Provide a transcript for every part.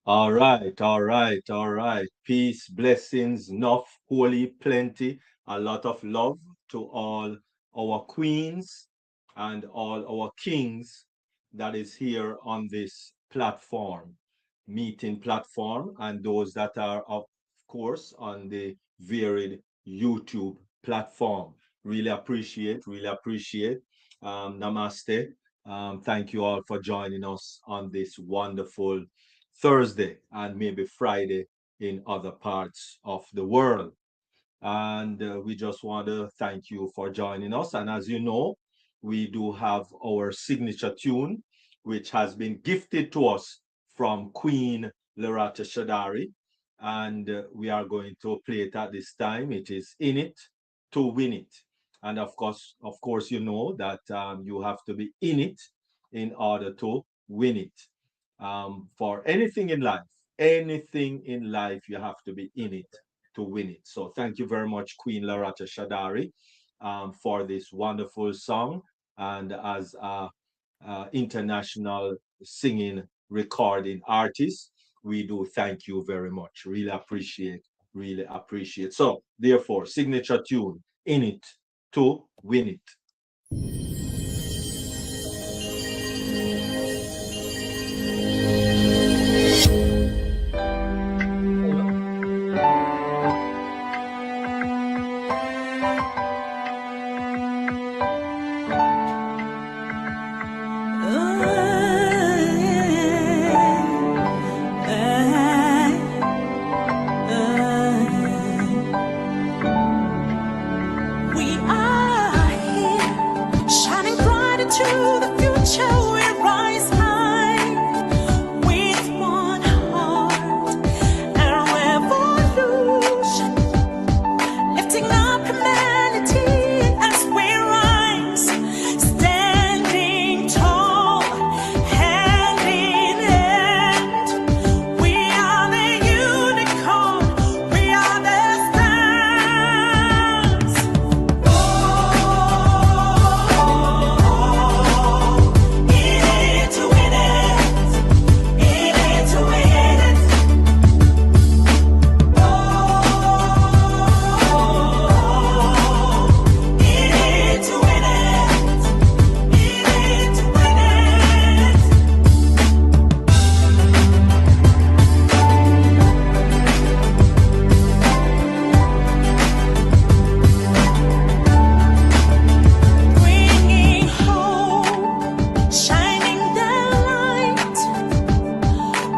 All right, all right, all right. Peace, blessings, enough, holy, plenty, a lot of love to all our queens and all our kings that is here on this platform, meeting platform, and those that are, of course, on the varied YouTube platform. Really appreciate, really appreciate. Namaste. Thank you all for joining us on this wonderful Thursday and maybe Friday in other parts of the world. And we just want to thank you for joining us. And as you know, we do have our signature tune, which has been gifted to us from Queen Loretta Shadari. And we are going to play it at this time. It is In It to Win It. And of course, you know that you have to be in it in order to win it. For anything in life, you have to be in it to win it. So thank you very much, Queen Loretta Shadari, for this wonderful song. And as a international singing recording artist, we do thank you very much. Really appreciate, really appreciate. So therefore, signature tune, In It to Win It. We are here, shining bright into the future. We rise high with one heart and revolution, lifting up humanity as we rise, standing tall, hand in hand. We are the unicorn, we are the stars. In it to win it, in it to win it. In it to win it, in it to win it. Bringing hope, shining the light.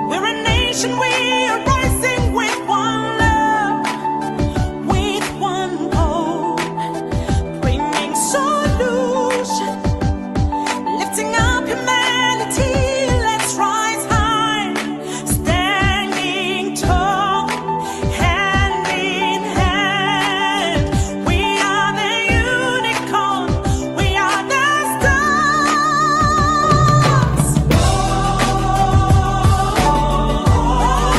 We're a nation, we are rising with one love, with one goal, bringing solution, lifting up humanity. Let's rise high, standing tall, hand in hand. We are the unicorn, we are the stars. In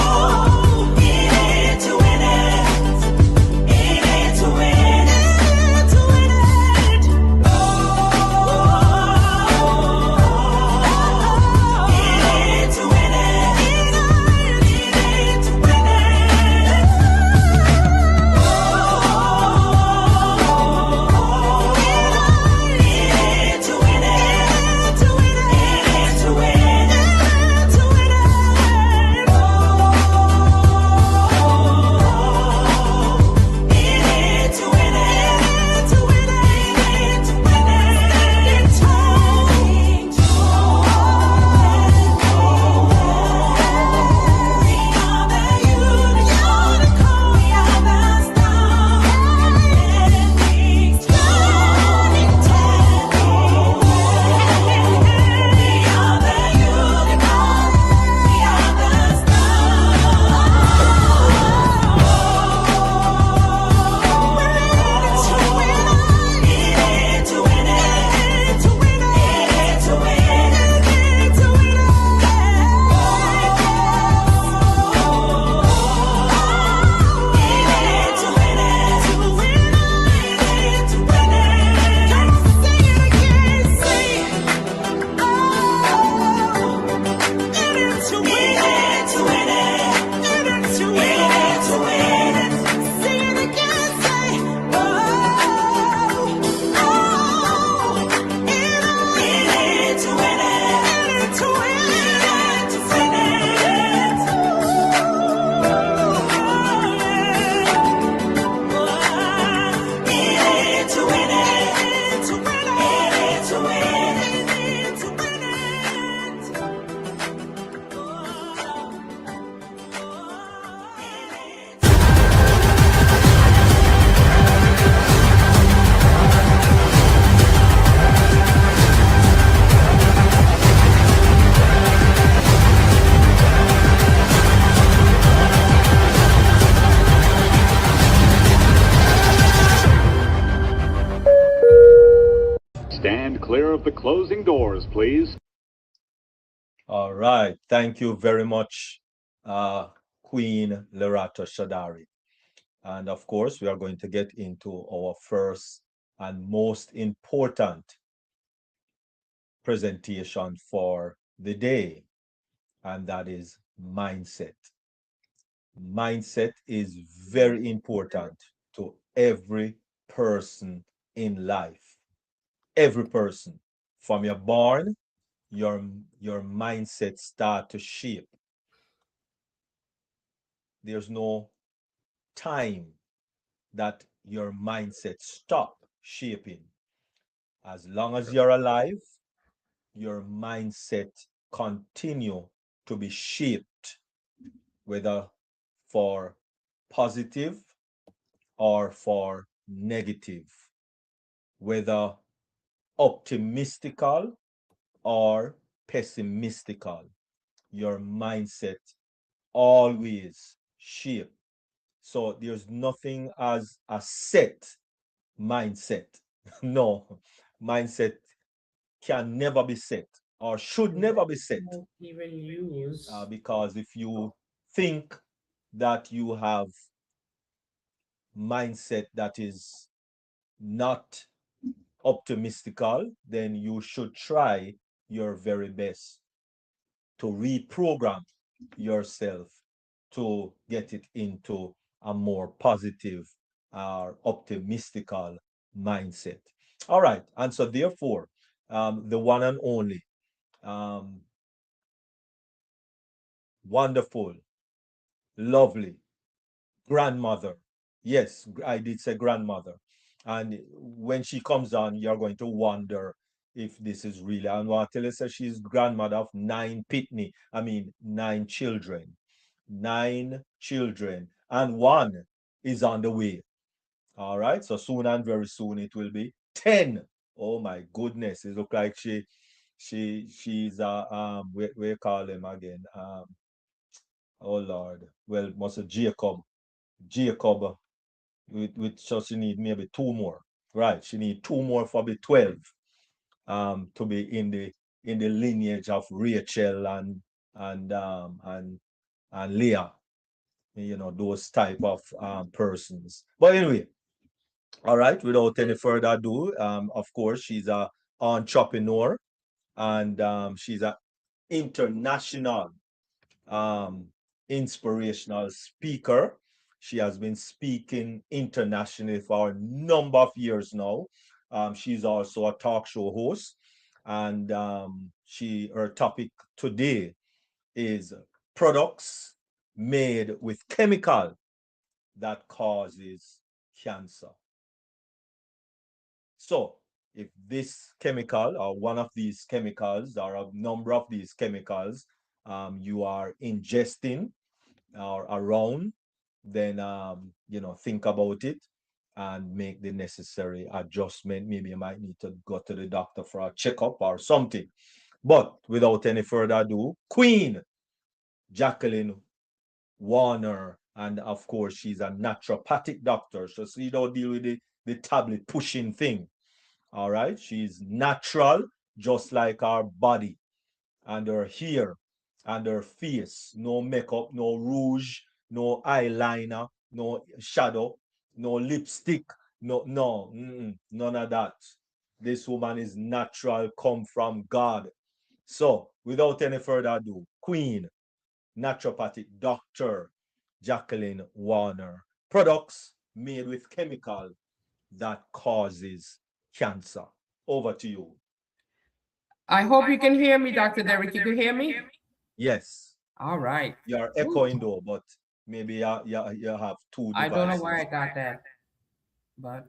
of the closing doors, please. All right. Thank you very much, Queen Lerato Shadari. And of course, we are going to get into our first and most important presentation for the day, and that is mindset. Mindset is very important to every person in life. Every person. From your born, your mindset start to shape. There's no time that your mindset stop shaping. As long as you're alive, your mindset continue to be shaped, whether for positive or for negative, whether optimistical or pessimistical. Your mindset always shape. So there's nothing as a set mindset. No, mindset can never be set or should never be set. Won't even use. Because if you think that you have mindset that is not optimistical, then you should try your very best to reprogram yourself to get it into a more positive or optimistical mindset. All right. And so therefore, the one and only um, wonderful, lovely grandmother. Yes, I did say grandmother. And when she comes on, you're going to wonder if this is really. And what I tell you, say she's grandmother of nine children. Nine children. And one is on the way. All right. So soon and very soon it will be 10. Oh my goodness. It look like she's where you call him again? Oh Lord. Well, must have Jacob. Jacob with so she need maybe two more. Right. She need two more for the 12 to be in the lineage of Rachel and um and and Leah, you know, those type of persons. But anyway, all right, without any further ado, of course, she's a entrepreneur and she's an international um, inspirational speaker. She has been speaking internationally for a number of years now. She's also a talk show host, and her topic today is products made with chemical that causes cancer. So, if this chemical or one of these chemicals or a number of these chemicals you are ingesting or around, then think about it and make the necessary adjustment. Maybe you might need to go to the doctor for a checkup or something. But without any further ado, Queen Jacqueline Warner, and of course she's a naturopathic doctor, so she don't deal with the tablet pushing thing. All right, she's natural, just like our body and her hair and her face. No makeup, no rouge, no eyeliner, no shadow, no lipstick, none of that. This woman is natural, come from God. So, without any further ado, Queen, naturopathic doctor Jacqueline Warner. Products made with chemical that causes cancer. Over to you. I hope you can hear me, Dr. Derek. You can hear me? Yes, All right. you're Ooh, echoing though, but maybe you have two I don't know why devices. I got that, but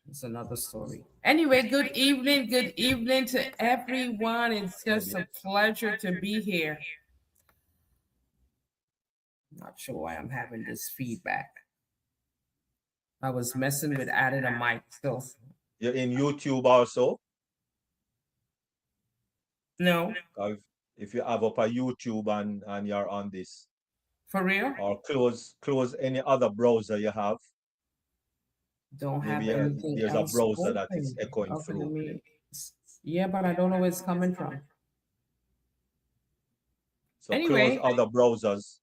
it's another story. Anyway, good evening to everyone. It's just Maybe. a pleasure to be here. Not sure why I'm having this feedback. I was messing with adding a mic, so You're in YouTube also. no, If you have up a YouTube and you're on this, for real. or close any other browser you have. Don't have Maybe anything there's a else browser that is open. echoing Okay, let through. me Yeah, but I don't know where it's coming from. So close Anyway, other browsers.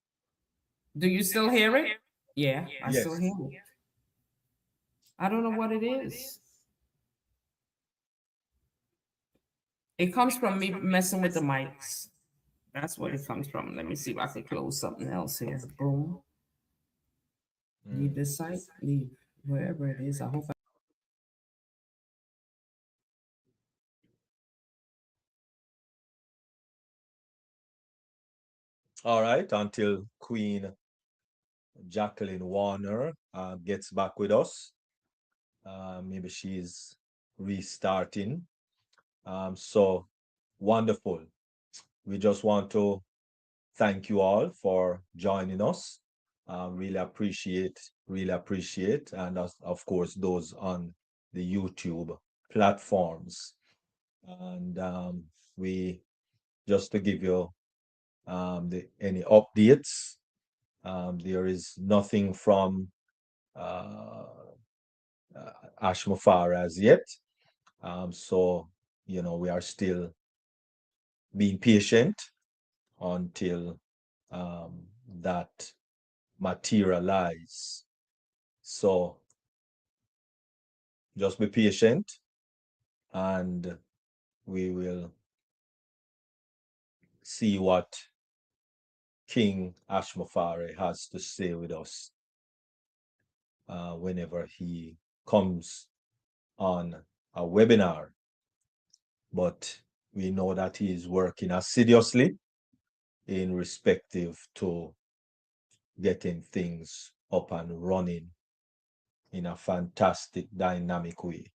do you still hear it? Yeah, I still Yes. hear it. I don't know what it is. It comes from me messing with the mics. That's what it comes from. Let me see if I can close something else here. Boom. Leave Mm. this site. Leave wherever it is. I hope. All right, until Queen Jacqueline Warner gets back with us. Maybe she's restarting. So wonderful. We just want to thank you all for joining us. Really appreciate, and of course those on the YouTube platforms. And we just to give you any updates. There is nothing from uh, Ashmafar as yet. So, we are still being patient until that materialize. So just be patient and we will see what King Ashmafari has to say with us whenever he comes on a webinar. But we know that he is working assiduously in respective to getting things up and running in a fantastic dynamic way.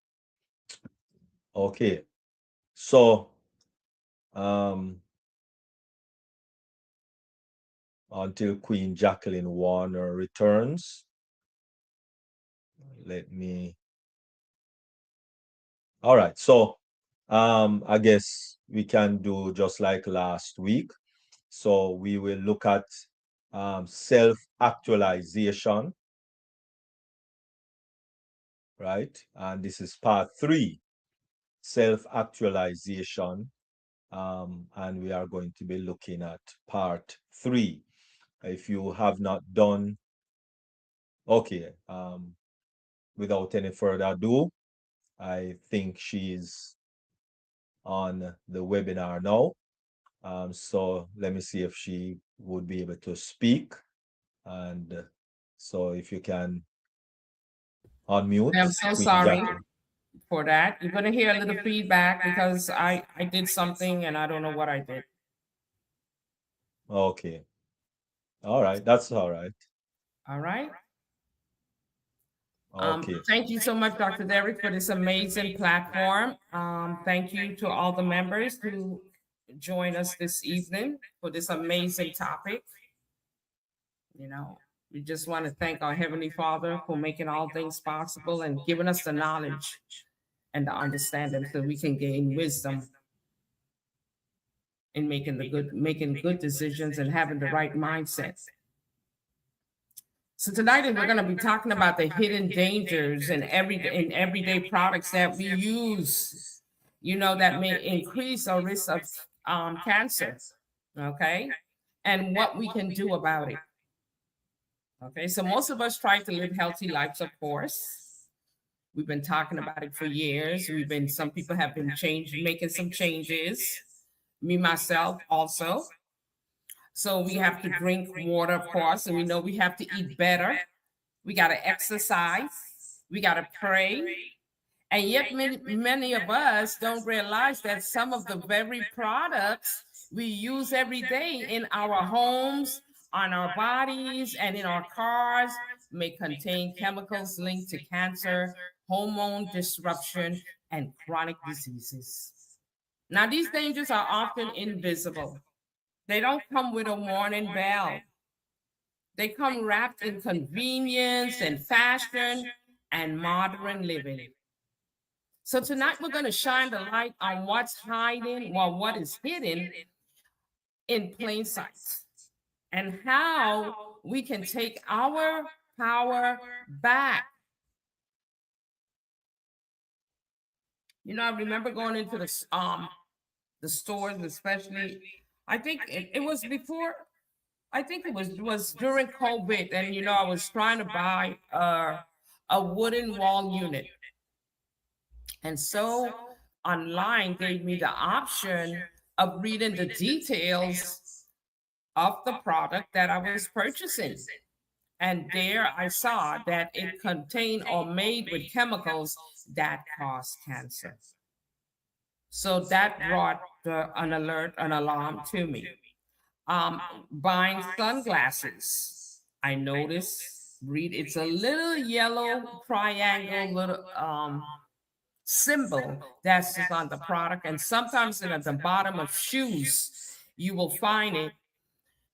Okay, so um, until Queen Jacqueline Warner returns, let me. All right, so I guess we can do just like last week. So we will look at self-actualization, right? And this is part 3, self-actualization. And we are going to be looking at part 3. If you have not done, okay, without any further ado, I think she's on the webinar now. So let me see if she would be able to speak. And so if you can unmute I'm so Queen sorry Jacqueline. for that. You're gonna hear a little feedback because I did something and I don't know what I did. Okay. All right. That's all right. All right. Okay. Thank you so much, Dr. Derek, for this amazing platform. Thank you to all the members who join us this evening for this amazing topic. You know, we just want to thank our Heavenly Father for making all things possible and giving us the knowledge and the understanding so we can gain wisdom in making good decisions and having the right mindset. So tonight we're going to be talking about the hidden dangers in everyday products that we use, that may increase our risk of cancer. Okay, and what we can do about it. Okay, so most of us try to live healthy lives, of course. We've been talking about it for years. Some people have been making some changes. Me myself also. So we have to drink water, of course, and we know we have to eat better. We got to exercise. We got to pray. And yet, many of us don't realize that some of the very products we use every day in our homes, on our bodies, and in our cars may contain chemicals linked to cancer, hormone disruption, and chronic diseases. Now, these dangers are often invisible. They don't come with a warning bell. They come wrapped in convenience and fashion and modern living. So tonight we're going to shine the light on what is hidden in plain sight, and how we can take our power back. I remember going into the stores, especially. I think it was before. I think it was during COVID, and I was trying to buy a wooden wall unit, and so online gave me the option of reading the details of the product that I was purchasing. And there I saw that it contained or made with chemicals that cause cancer. So that brought an alert, an alarm to me. Buying sunglasses, I noticed, read it's a little yellow triangle, little symbol that's just on the product. And sometimes at the bottom of shoes, you will find it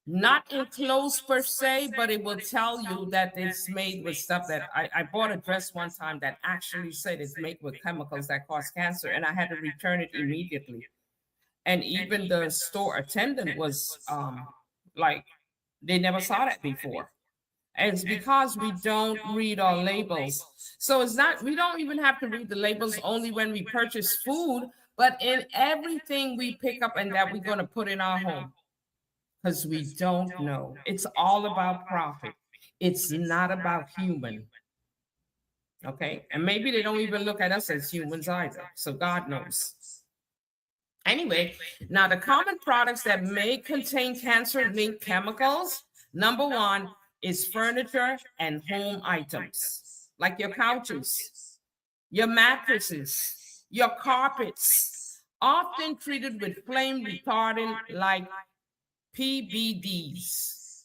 not enclosed per se, but it will tell you that it's made with stuff that I bought a dress one time that actually said it's made with chemicals that cause cancer, and I had to return it immediately. And even the store attendant was like, they never saw that before. And it's because we don't read our labels. So it's not, we don't even have to read the labels only when we purchase food, but in everything we pick up and that we're going to put in our home, because we don't know. It's all about profit. It's not about human. Okay. And maybe they don't even look at us as humans either. So God knows. Anyway, now the common products that may contain cancer linked chemicals, number one is furniture and home items, like your couches, your mattresses, your carpets, often treated with flame retardant like PBDs,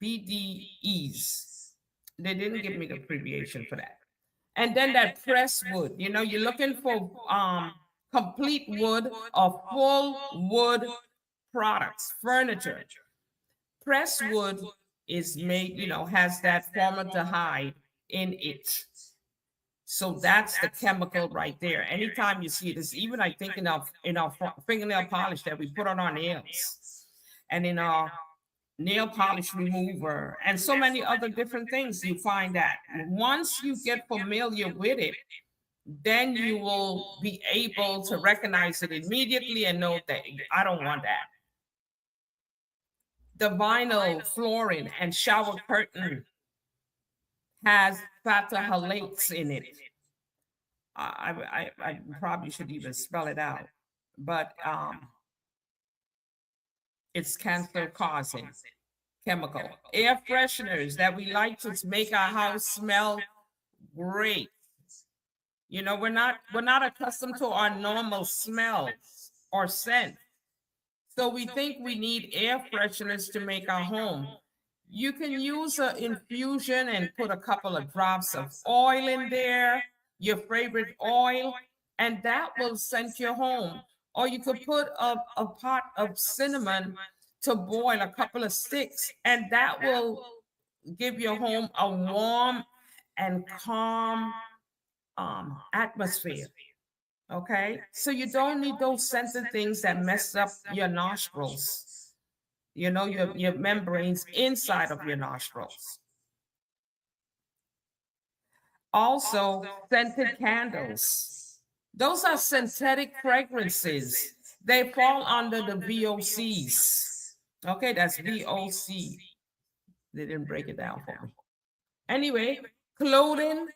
PDEs. They didn't give me the abbreviation for that. And then that pressed wood, you're looking for complete wood or full wood products, furniture. Pressed wood is made, has that formaldehyde in it. So that's the chemical right there. Anytime you see this, even I think in our fingernail polish that we put on our nails, and in our nail polish remover, and so many other different things, you find that once you get familiar with it, then you will be able to recognize it immediately and know that I don't want that. The vinyl flooring and shower curtain has phthalates in it. I probably should even spell it out, but it's cancer causing chemical. Air fresheners that we like to make our house smell great. We're not accustomed to our normal smells or scent. So we think we need air fresheners to make our home. You can use an infusion and put a couple of drops of oil in there, your favorite oil, and that will scent your home. Or you could put a pot of cinnamon to boil, a couple of sticks, and that will give your home a warm and calm atmosphere. Okay, so you don't need those scented things that mess up your nostrils, your membranes inside of your nostrils. Also, scented candles. Those are synthetic fragrances. They fall under the VOCs. Okay, that's VOC. They didn't break it down for me. Anyway, clothing,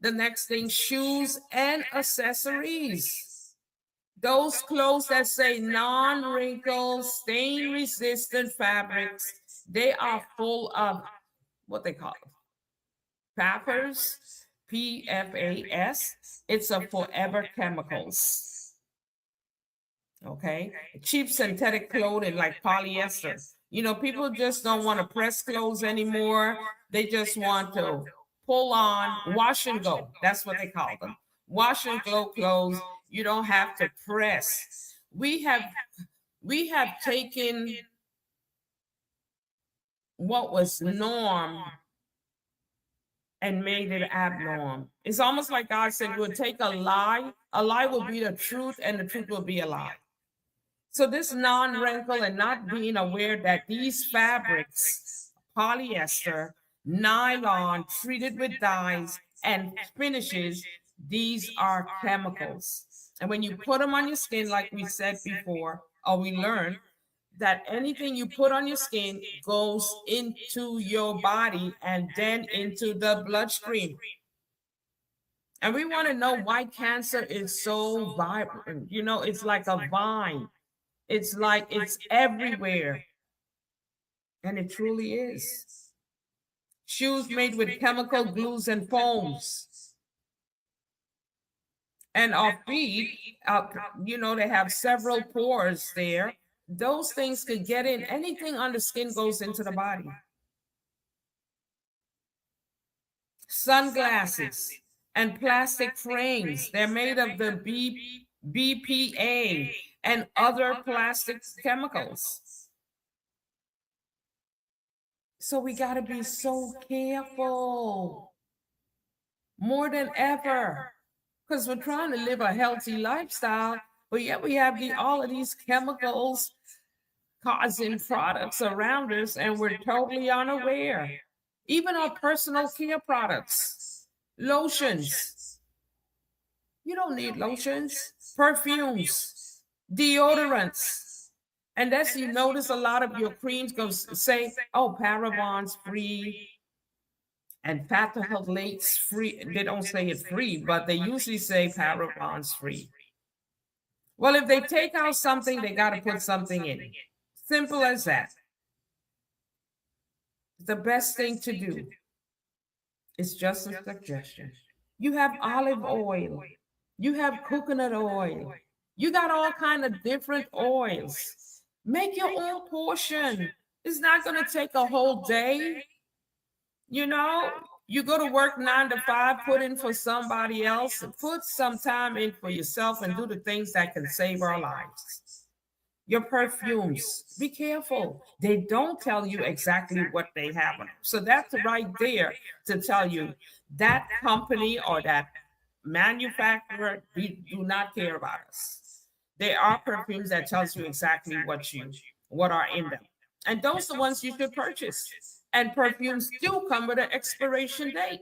the next thing, shoes and accessories. Those clothes that say non-wrinkle, stain-resistant fabrics, they are full of what they call PFAS, PFAS. It's a forever chemicals. Okay, cheap synthetic clothing like polyester. People just don't want to press clothes anymore. They just want to pull on, wash and go. That's what they call them. Wash and go clothes. You don't have to press. We have taken what was norm and made it abnorm. It's almost like God said, we'll take a lie will be the truth, and the truth will be a lie. So this non-wrinkle and not being aware that these fabrics, polyester, nylon, treated with dyes and finishes, these are chemicals. And when you put them on your skin, like we said before, or we learned, that anything you put on your skin goes into your body and then into the bloodstream. And we want to know why cancer is so vibrant. You know, it's like a vine. It's like it's everywhere. And it truly is. Shoes made with chemical glues and foams. And our feet, you know, they have several pores there. Those things could get in. Anything on the skin goes into the body. Sunglasses and plastic frames, they're made of the BPA and other plastic chemicals. So we got to be so careful more than ever, because we're trying to live a healthy lifestyle, but yet we have all of these chemicals causing products around us, and we're totally unaware. Even our personal care products, lotions. You don't need lotions, perfumes, deodorants. And as you notice, a lot of your creams go say, oh, parabens free and phthalates free. They don't say it free, but they usually say parabens free. Well, if they take out something, they got to put something in. Simple as that. The best thing to do is just a suggestion. You have olive oil. You have coconut oil. You got all kind of different oils. Make your own portion. It's not going to take a whole day. You know, you go to work 9 to 5, put in for somebody else, put some time in for yourself and do the things that can save our lives. Your perfumes, be careful. They don't tell you exactly what they have on them. So that's right there to tell you that company or that manufacturer do not care about us. There are perfumes that tells you exactly what are in them. And those are the ones you should purchase. And perfumes do come with an expiration date.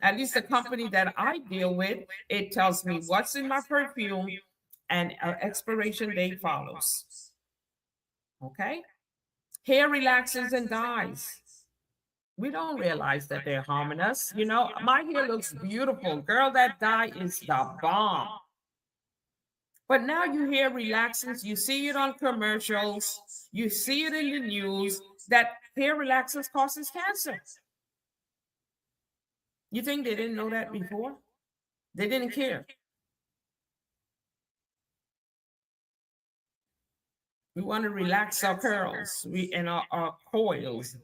At least the company that I deal with, it tells me what's in my perfume and an expiration date follows. Okay? Hair relaxers and dyes. We don't realize that they're harming us. You know, my hair looks beautiful. Girl, that dye is the bomb. But now you hear relaxers, you see it on commercials, you see it in the news that hair relaxers causes cancer. You think they didn't know that before? They didn't care. We want to relax our curls and our coils.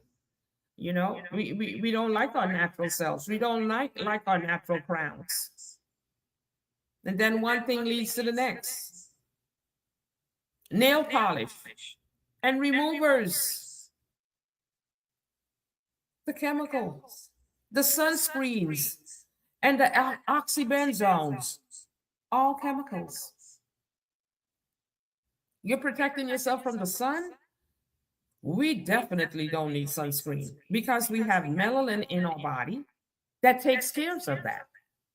You know, we don't like our natural selves. We don't like our natural crowns. And then one thing leads to the next. Nail polish and removers. The chemicals, the sunscreens, and the oxybenzones. All chemicals. You're protecting yourself from the sun? We definitely don't need sunscreen because we have melanin in our body that takes care of that.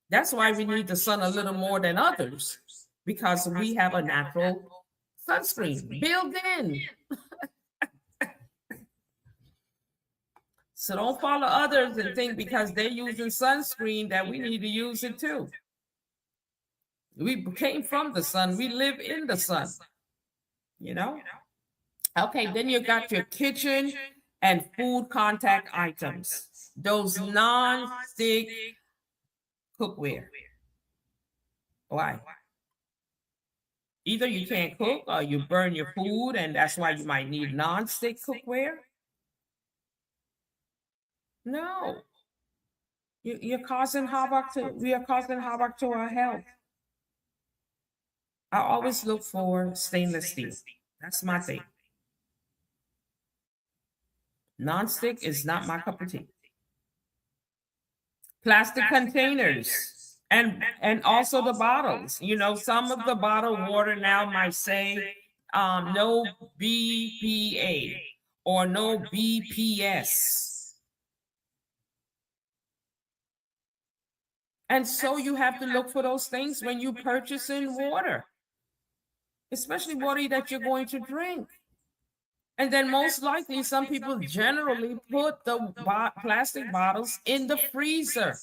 That's why we need the sun a little more than others, because we have a natural sunscreen built in. So don't follow others and think because they're using sunscreen that we need to use it too. We came from the sun. We live in the sun. You know? Okay, then you got your kitchen and food contact items. Those non-stick cookware. Why? Either you can't cook or you burn your food, and that's why you might need non-stick cookware. No. We are causing havoc to our health. I always look for stainless steel. That's my thing. Non-stick is not my cup of tea. Plastic containers and also the bottles. You know, some of the bottled water now might say no BPA or no BPS. And so you have to look for those things when you purchase in water, especially water that you're going to drink. And then most likely, some people generally put the plastic bottles in the freezer.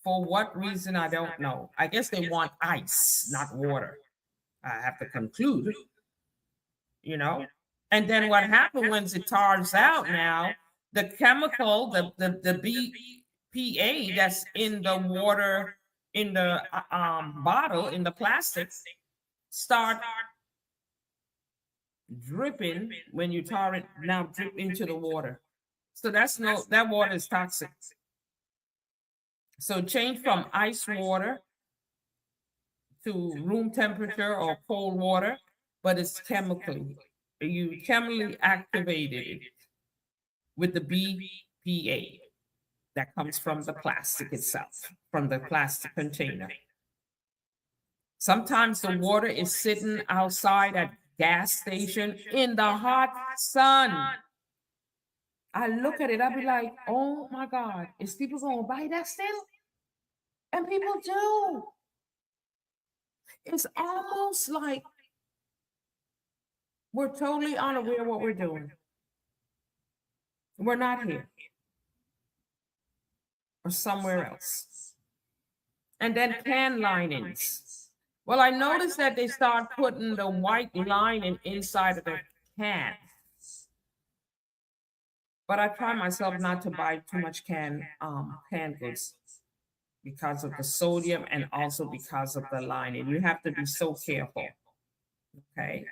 For what reason, I don't know. I guess they want ice, not water. I have to conclude, you know. And then what happens when it thaws out now, the chemical, the BPA that's in the water, in the bottle, in the plastic, start dripping when you tar it, now drip into the water. So that water is toxic. So change from ice water to room temperature or cold water, but it's chemically, you chemically activated it with the BPA that comes from the plastic itself, from the plastic container. Sometimes the water is sitting outside at gas station in the hot sun. I look at it, I'll be like, oh my God, is people gonna buy that still? And people do. It's almost like we're totally unaware of what we're doing. We're not here. Or somewhere else. And then can linings. Well, I noticed that they start putting the white lining inside of the can. But I try myself not to buy too much canned goods because of the sodium and also because of the lining. You have to be so careful. Okay.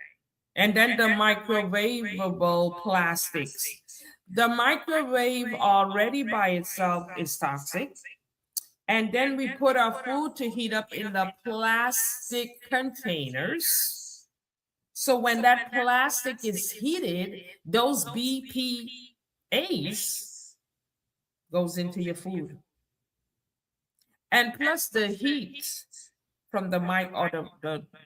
And then the microwavable plastics. The microwave already by itself is toxic. And then we put our food to heat up in the plastic containers. So when that plastic is heated, those BPAs goes into your food. And plus the heat from the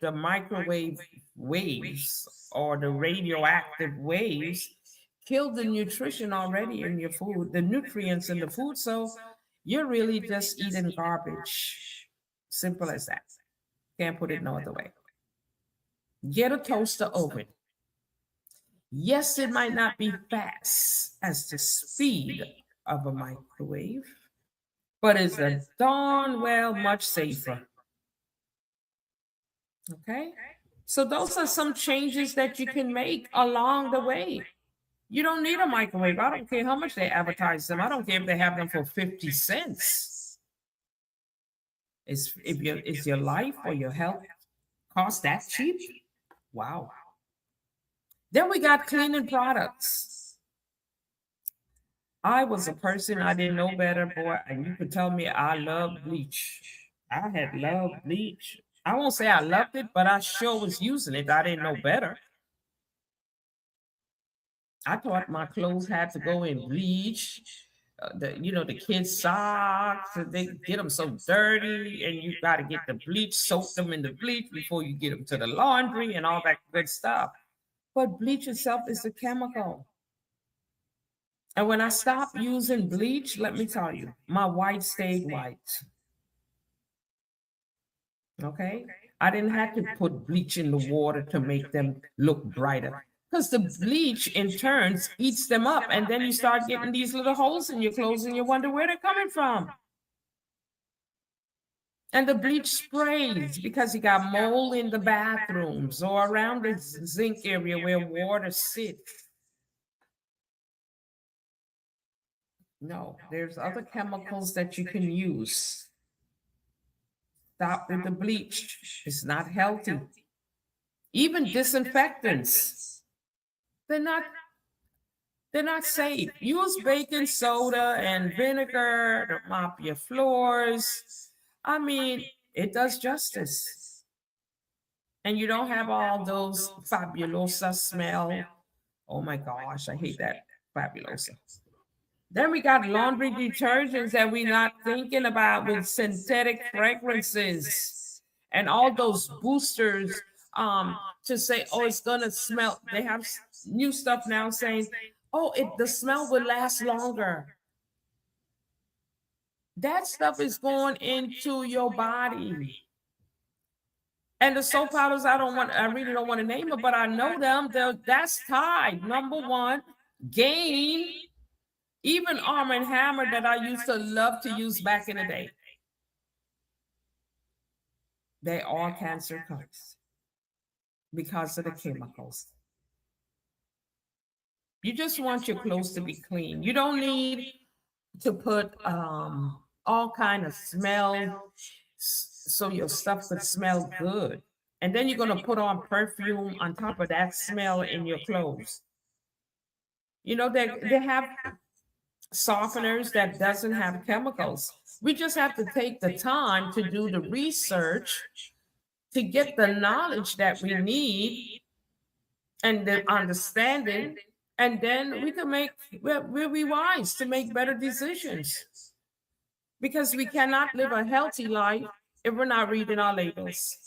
the microwave waves or the radioactive waves kill the nutrition already in your food, the nutrients in the food. So you're really just eating garbage. Simple as that. Can't put it no other way. Get a toaster oven. Yes, it might not be fast as the speed of a microwave, but it's a darn well much safer. Okay? So those are some changes that you can make along the way. You don't need a microwave. I don't care how much they advertise them. I don't care if they have them for 50 cents. Is your life or your health cost that cheap? Wow. Then we got cleaning products. I was a person, I didn't know better, boy, and you could tell me I love bleach. I had loved bleach. I won't say I loved it, but I sure was using it. I didn't know better. I thought my clothes had to go in bleach. The kids' socks, they get them so dirty, and you got to get the bleach, soak them in the bleach before you get them to the laundry and all that good stuff. But bleach itself is a chemical. And when I stopped using bleach, let me tell you, my white stayed white. Okay? I didn't have to put bleach in the water to make them look brighter. Because the bleach in turns eats them up, and then you start getting these little holes in your clothes and you wonder where they're coming from. And the bleach sprays because you got mold in the bathrooms or around the zinc area where water sits. No, there's other chemicals that you can use. Stop with the bleach. It's not healthy. Even disinfectants. They're not safe. Use baking soda and vinegar to mop your floors. I mean, it does justice. And you don't have all those fabulosa smell. Oh my gosh, I hate that fabulosa. Then we got laundry detergents that we're not thinking about with synthetic fragrances and all those boosters to say, oh, it's gonna smell. They have new stuff now saying, oh, the smell will last longer. That stuff is going into your body. And the soap powders, I really don't want to name it, but I know them. That's tied. Number one, Gain, even Arm and Hammer that I used to love to use back in the day. They are cancer caused because of the chemicals. You just want your clothes to be clean. You don't need to put all kind of smell so your stuff could smell good. And then you're going to put on perfume on top of that smell in your clothes. You know, they have softeners that doesn't have chemicals. We just have to take the time to do the research to get the knowledge that we need and the understanding, and then we can we'll be wise to make better decisions, because we cannot live a healthy life if we're not reading our labels.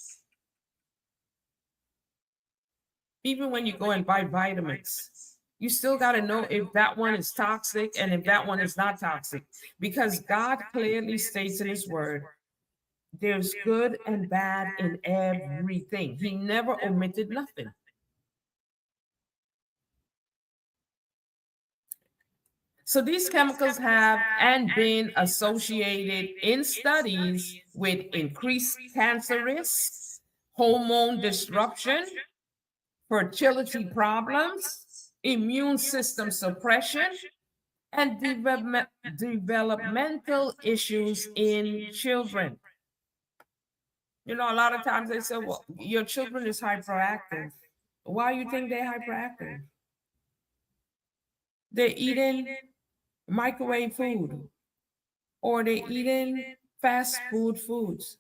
Even when you go and buy vitamins, you still got to know if that one is toxic and if that one is not toxic, because God clearly states in his word, there's good and bad in everything. He never omitted nothing. So these chemicals have and been associated in studies with increased cancer risk, hormone disruption, fertility problems, immune system suppression, and developmental issues in children. You know, a lot of times they say, well, your children is hyperactive. Why do you think they're hyperactive? They're eating microwave food, or they're eating fast food foods.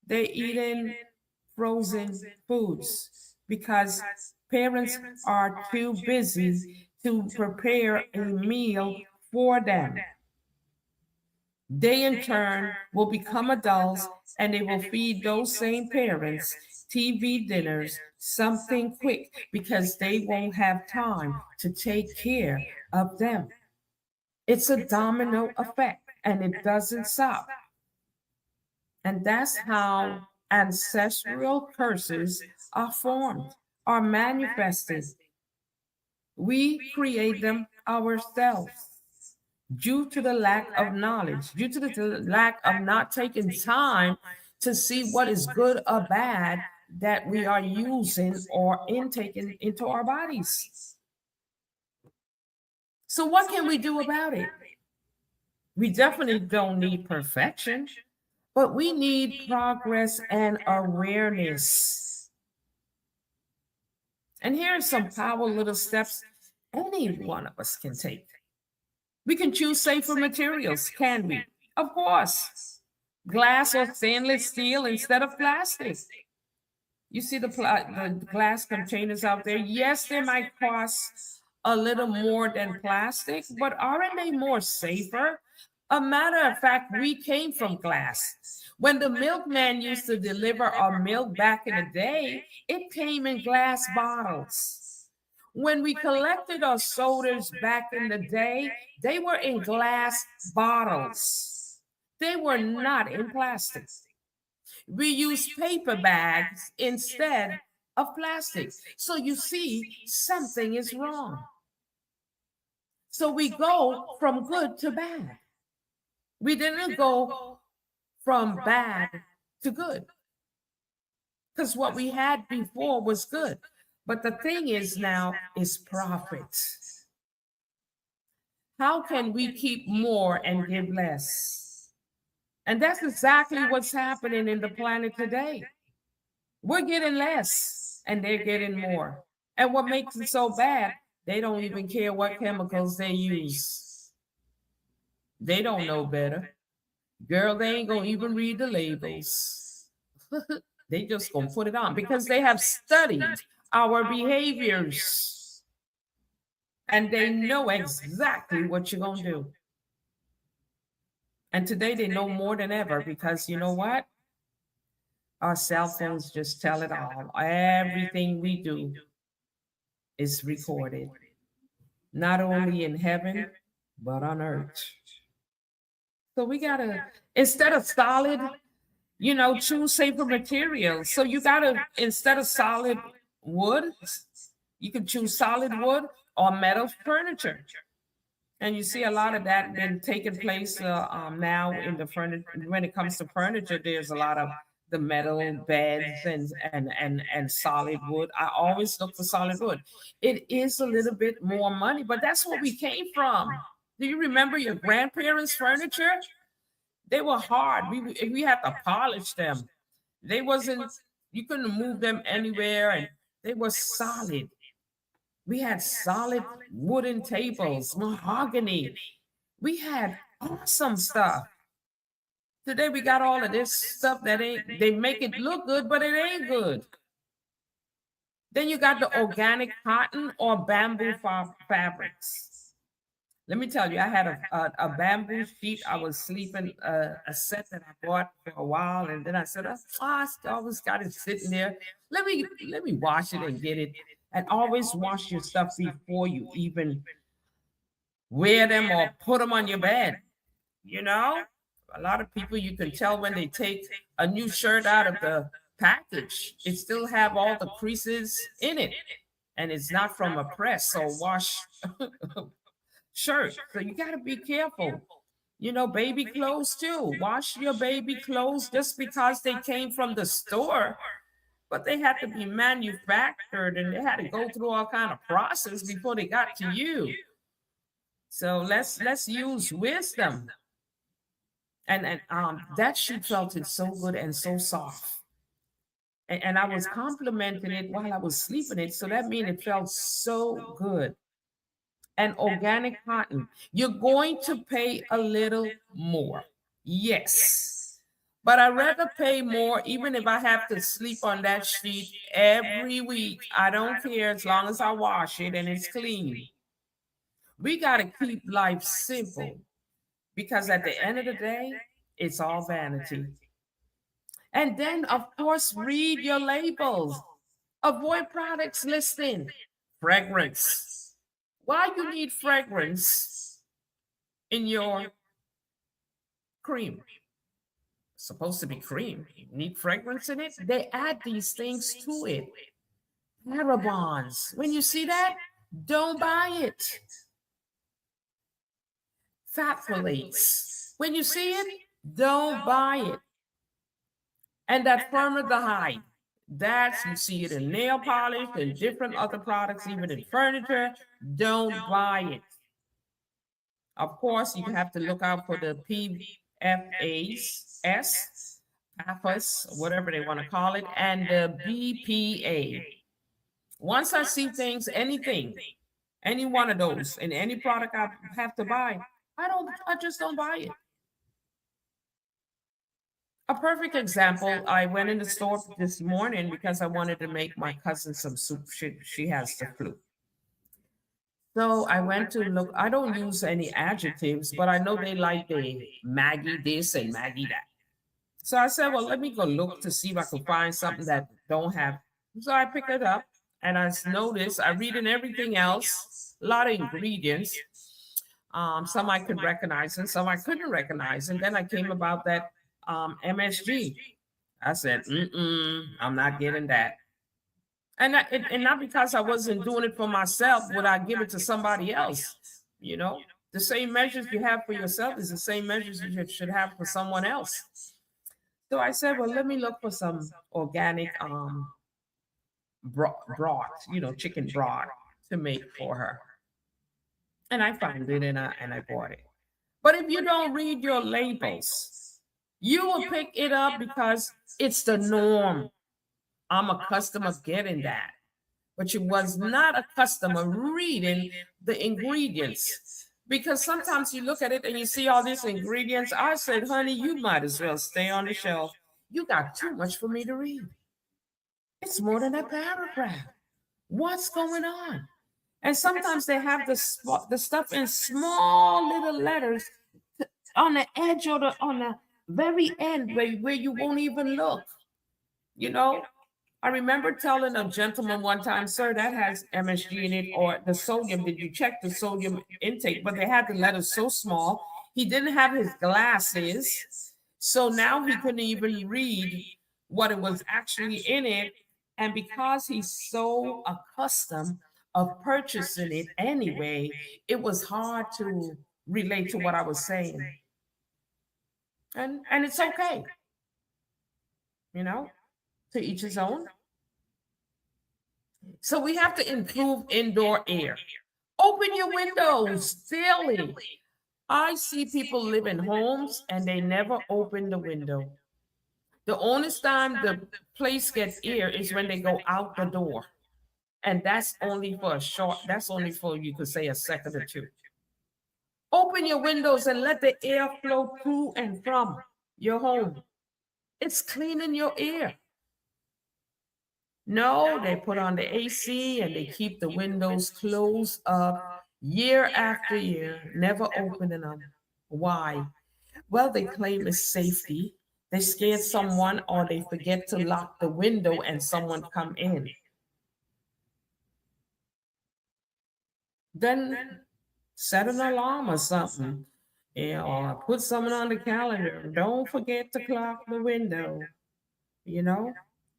They're eating frozen foods because parents are too busy to prepare a meal for them. They in turn will become adults and they will feed those same parents TV dinners, something quick, because they won't have time to take care of them. It's a domino effect and it doesn't stop. And that's how ancestral curses are formed, are manifested. We create them ourselves due to the lack of knowledge, due to the lack of not taking time to see what is good or bad that we are using or intaking into our bodies. So, what can we do about it? We definitely don't need perfection, but we need progress and awareness. And here are some powerful little steps any one of us can take. We can choose safer materials, can we? Of course. Glass or stainless steel instead of plastic. You see the glass containers out there? Yes, they might cost a little more than plastic, but aren't they more safer? A matter of fact, we came from glass. When the milkman used to deliver our milk back in the day, it came in glass bottles. When we collected our sodas back in the day, they were in glass bottles. They were not in plastic. We use paper bags instead of plastic. So you see, something is wrong. So we go from good to bad. We didn't go from bad to good, because what we had before was good. But the thing is now is profit. How can we keep more and give less? And that's exactly what's happening in the planet today. We're getting less and they're getting more. And what makes it so bad, they don't even care what chemicals they use. They don't know better. Girl, they ain't gonna even read the labels. They just gonna put it on because they have studied our behaviors and they know exactly what you're gonna do. And today they know more than ever, because you know what? Our cell phones just tell it all. Everything we do is recorded, not only in heaven, but on earth. So we gotta, instead of solid, choose safer materials. So you gotta, instead of solid wood, you can choose solid wood or metal furniture. And you see a lot of that been taking place now in the furniture. When it comes to furniture, there's a lot of the metal beds and solid wood. I always look for solid wood. It is a little bit more money, but that's where we came from. Do you remember your grandparents' furniture? They were hard. We had to polish them. They wasn't. You couldn't move them anywhere, and they were solid. We had solid wooden tables, mahogany. We had awesome stuff. Today we got all of this stuff that ain't, they make it look good, but it ain't good. Then you got the organic cotton or bamboo fabrics. Let me tell you, I had a bamboo sheet. I was sleeping a set that I bought for a while, and then I said, "Oh, I always got it sitting there. Let me wash it and get it." And always wash your stuff before you even wear them or put them on your bed. You know, a lot of people, you can tell when they take a new shirt out of the package, it still have all the creases in it, and it's not from a press or wash shirt. So you got to be careful. Baby clothes too. Wash your baby clothes just because they came from the store, but they had to be manufactured and they had to go through all kind of process before they got to you. So let's use wisdom. And that sheet felt it so good and so soft. And I was complimenting it while I was sleeping it. So that means it felt so good. And organic cotton, you're going to pay a little more. Yes. But I'd rather pay more, even if I have to sleep on that sheet every week. I don't care as long as I wash it and it's clean. We got to keep life simple because at the end of the day, it's all vanity. And then, of course, read your labels. Avoid products listing. Fragrance. Why you need fragrance in your cream? It's supposed to be cream. You need fragrance in it. They add these things to it. Parabens. When you see that, don't buy it. Fat phthalates. When you see it, don't buy it. And that formaldehyde, that's, you see it in nail polish and different other products, even in furniture. Don't buy it. Of course, you have to look out for the PFAS, PFAS, whatever they want to call it, and the BPA. Once I see things, anything, any one of those in any product I have to buy, I just don't buy it. A perfect example, I went in the store this morning because I wanted to make my cousin some soup. She has the flu. So I went to look. I don't use any adjectives, but I know they like the Maggie this and Maggie that. So I said, well, let me go look to see if I can find something that don't have. So I picked it up and I noticed, I read in everything else, a lot of ingredients. Some I could recognize and some I couldn't recognize. And then I came about that MSG. I said, I'm not getting that. And not because I wasn't doing it for myself, would I give it to somebody else? The same measures you have for yourself is the same measures you should have for someone else. So I said, well, let me look for some organic broth, chicken broth to make for her. And I found it and I bought it. But if you don't read your labels, you will pick it up because it's the norm. I'm accustomed of getting that. But you was not accustomed of reading the ingredients. Because sometimes you look at it and you see all these ingredients. I said, honey, you might as well stay on the shelf. You got too much for me to read. It's more than a paragraph. What's going on? And sometimes they have the stuff in small little letters on the edge or on the very end where you won't even look. I remember telling a gentleman one time, sir, that has MSG in it, or the sodium. Did you check the sodium intake? But they had the letters so small, He didn't have his glasses, so now he couldn't even read what it was actually in it. And because he's so accustomed of purchasing it anyway, it was hard to relate to what I was saying. And it's okay, you know, to each his own. So we have to improve indoor air. Open your windows daily. I see people live in homes and they never open the window. The only time the place gets air is when they go out the door. And that's only for a short, that's only for, you could say, a second or two. Open your windows and let the air flow to and from your home. It's cleaning your air. No, they put on the AC and they keep the windows closed up year after year, never opening them. Why? Well, they claim it's safety. They scared someone or they forget to lock the window and someone come in. Then set an alarm or something. Or put something on the calendar. Don't forget to clock the window. You know?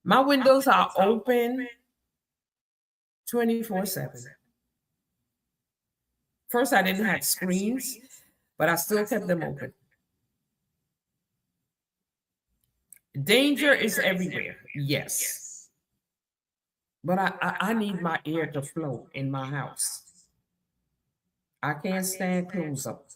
My windows are open 24/7. First, I didn't have screens, but I still kept them open. Danger is everywhere, yes. But I need my air to flow in my house. I can't stand close up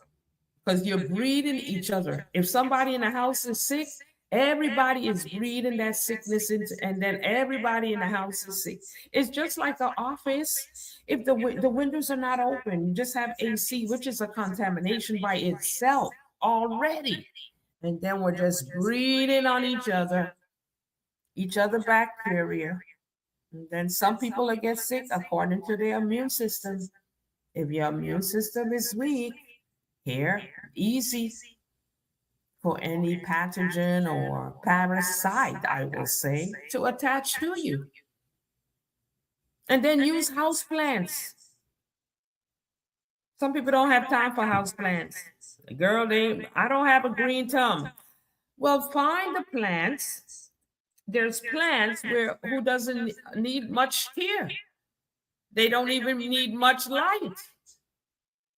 because you're breathing each other. If somebody in the house is sick, everybody is breathing that sickness into, and then everybody in the house is sick. It's just like the office. If the windows are not open, you just have AC, which is a contamination by itself already. And then we're just breathing on each other bacteria. And then some people will get sick according to their immune system. If your immune system is weak, here, easy for any pathogen or parasite, I will say, to attach to you. And then use house plants. Some people don't have time for house plants. Girl, I don't have a green thumb. Well, find the plants. There's plants who doesn't need much care. They don't even need much light.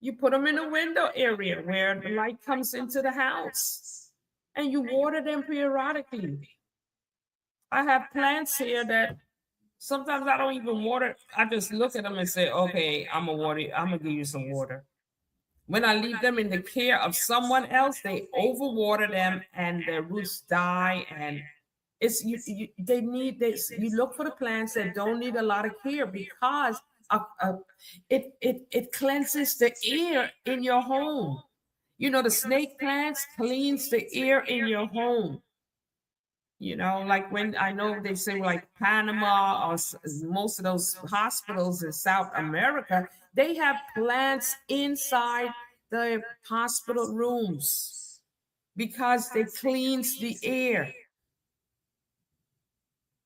You put them in a window area where the light comes into the house and you water them periodically. I have plants here that sometimes I don't even water. I just look at them and say, okay, I'm gonna give you some water. When I leave them in the care of someone else, they overwater them and their roots die. And they need this. You look for the plants that don't need a lot of care because it cleanses the air in your home. You know, the snake plants cleans the air in your home. You know, like when I know they say like Panama or most of those hospitals in South America, they have plants inside the hospital rooms because they cleans the air.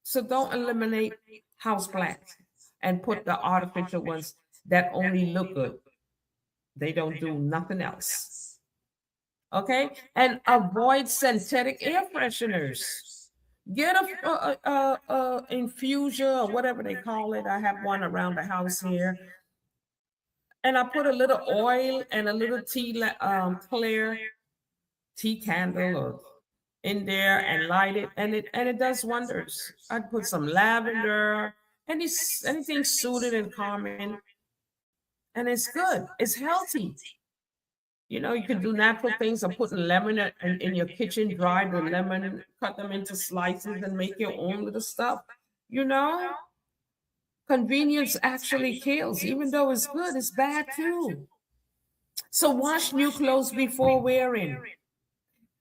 So don't eliminate house plants and put the artificial ones that only look good. They don't do nothing else. Okay? And avoid synthetic air fresheners. Get a infuser or whatever they call it. I have one around the house here. And I put a little oil and a little clear tea candle or in there and light it, and it does wonders. I'd put some lavender, anything soothing and calming, and it's good. It's healthy. You know, you can do natural things of putting lemon in your kitchen, dry the lemon, cut them into slices, and make your own little stuff. You know, convenience actually kills. Even though it's good, it's bad too. So wash new clothes before wearing.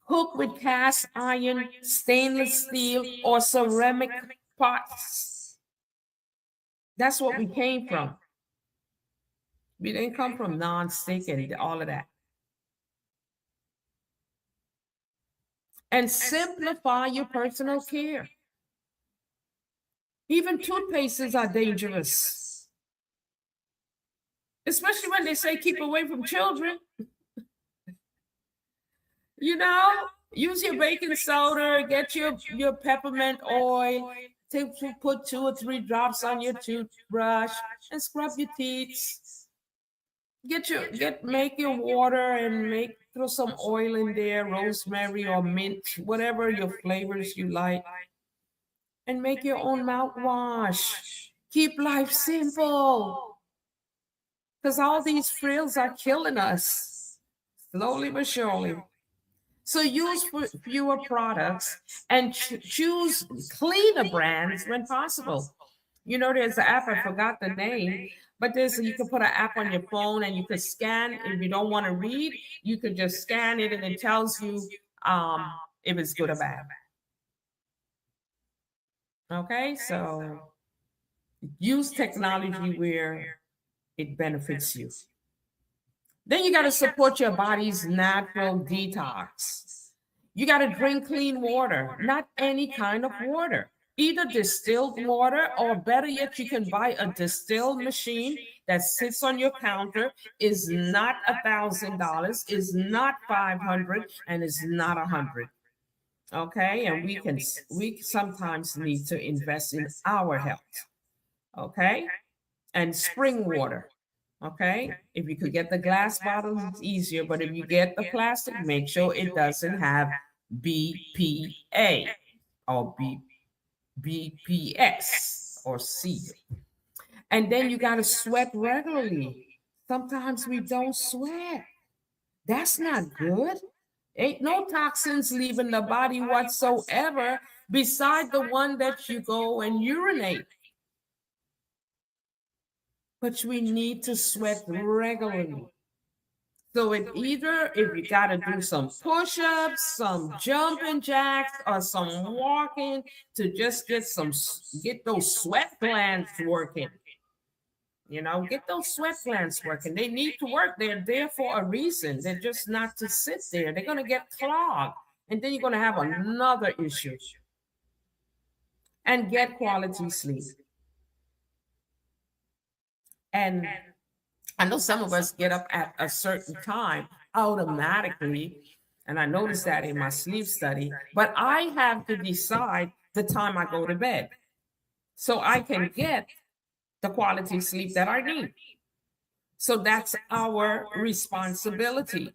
Cook with cast iron, stainless steel, or ceramic pots. That's what we came from. We didn't come from non-stick and all of that. And simplify your personal care. Even toothpastes are dangerous, especially when they say keep away from children. You know, use your baking soda, get your peppermint oil, put 2 or 3 drops on your toothbrush and scrub your teeth. Make your water and throw some oil in there, rosemary or mint, whatever your flavors you like, and make your own mouthwash. Keep life simple, because all these frills are killing us slowly but surely. So use fewer products and choose cleaner brands when possible. You know, there's an app, I forgot the name, but you can put an app on your phone and you could scan. If you don't want to read, you could just scan it and it tells you if it's good or bad. Okay, so use technology where it benefits you. Then you got to support your body's natural detox. You got to drink clean water, not any kind of water. Either distilled water, or better yet, you can buy a distilled machine that sits on your counter, is not $1,000, is not 500, and is not 100. Okay, and we sometimes need to invest in our health. Okay, and spring water. Okay, if you could get the glass bottles, it's easier, but if you get the plastic, make sure it doesn't have BPA or BPS or C. And then you got to sweat regularly. Sometimes we don't sweat. That's not good. Ain't no toxins leaving the body whatsoever beside the one that you go and urinate. But we need to sweat regularly. So if you got to do some push-ups, some jumping jacks, or some walking to just get those sweat glands working. You know, get those sweat glands working. They need to work. They're there for a reason. They're just not to sit there. They're going to get clogged. And then you're going to have another issue. And get quality sleep. And I know some of us get up at a certain time automatically, and I noticed that in my sleep study, but I have to decide the time I go to bed so I can get the quality sleep that I need. So that's our responsibility.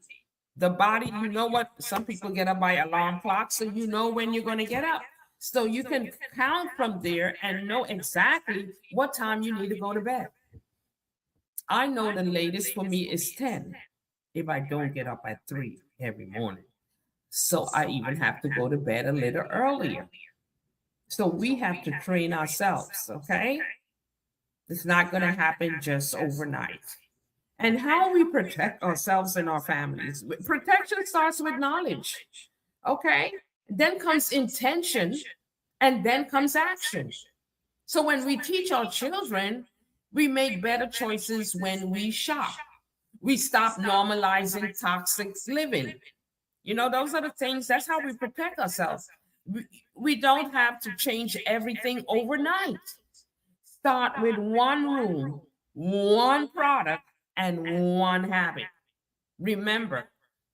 The body, you know what? Some people get up by alarm clock, so you know when you're going to get up. So you can count from there and know exactly what time you need to go to bed. I know the latest for me is 10 if I don't get up at 3 every morning. So I even have to go to bed a little earlier. So we have to train ourselves, okay? It's not going to happen just overnight. And how we protect ourselves and our families. Protection starts with knowledge, okay? Then comes intention, and then comes action. So when we teach our children, we make better choices when we shop. We stop normalizing toxic living. You know, those are the things, that's how we protect ourselves. We don't have to change everything overnight. Start with one rule, one product, and one habit. Remember,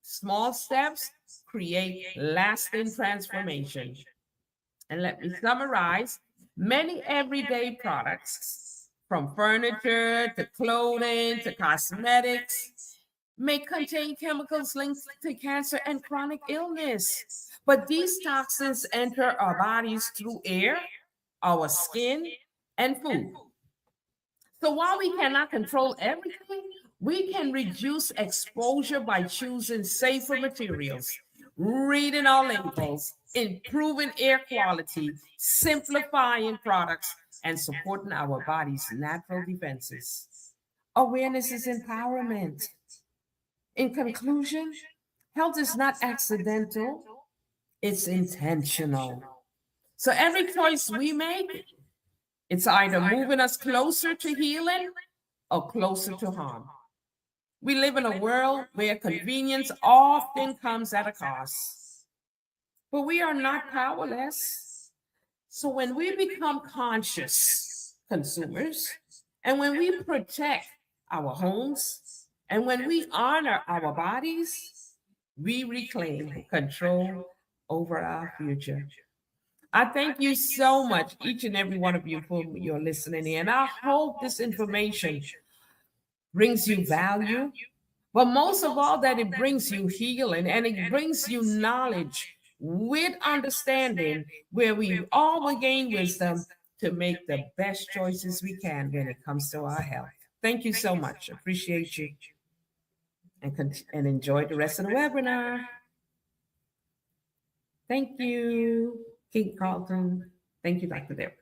small steps create lasting transformation. And let me summarize: many everyday products, from furniture to clothing to cosmetics, may contain chemicals linked to cancer and chronic illness. But these toxins enter our bodies through air, our skin, and food. So while we cannot control everything, we can reduce exposure by choosing safer materials, reading our labels, improving air quality, simplifying products, and supporting our body's natural defenses. Awareness is empowerment. In conclusion, health is not accidental, it's intentional. So every choice we make, it's either moving us closer to healing or closer to harm. We live in a world where convenience often comes at a cost, but we are not powerless. So when we become conscious consumers, and when we protect our homes, and when we honor our bodies, we reclaim control over our future. I thank you so much, each and every one of you, for your listening in. I hope this information brings you value, but most of all, that it brings you healing and it brings you knowledge with understanding where we all will gain wisdom to make the best choices we can when it comes to our health. Thank you so much. Appreciate you and enjoy the rest of the webinar. Thank you, King Carlton. Thank you, Dr. Derek.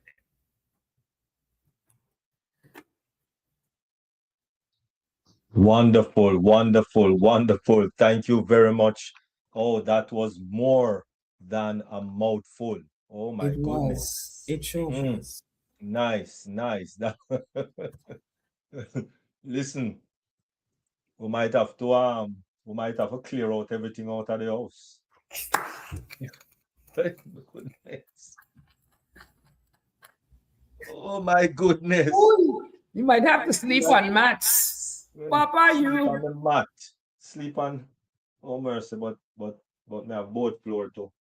Wonderful, wonderful, wonderful. Thank you very much. Oh, that was more than a mouthful. Oh my It goodness. was. It sure was. Nice, nice. Listen, we might have to clear out everything out of the house. Goodness. Oh my goodness. Ooh, you might have to sleep on mats. Papa, Sleep you. on the mat. Sleep on, oh mercy, but me have both floor too.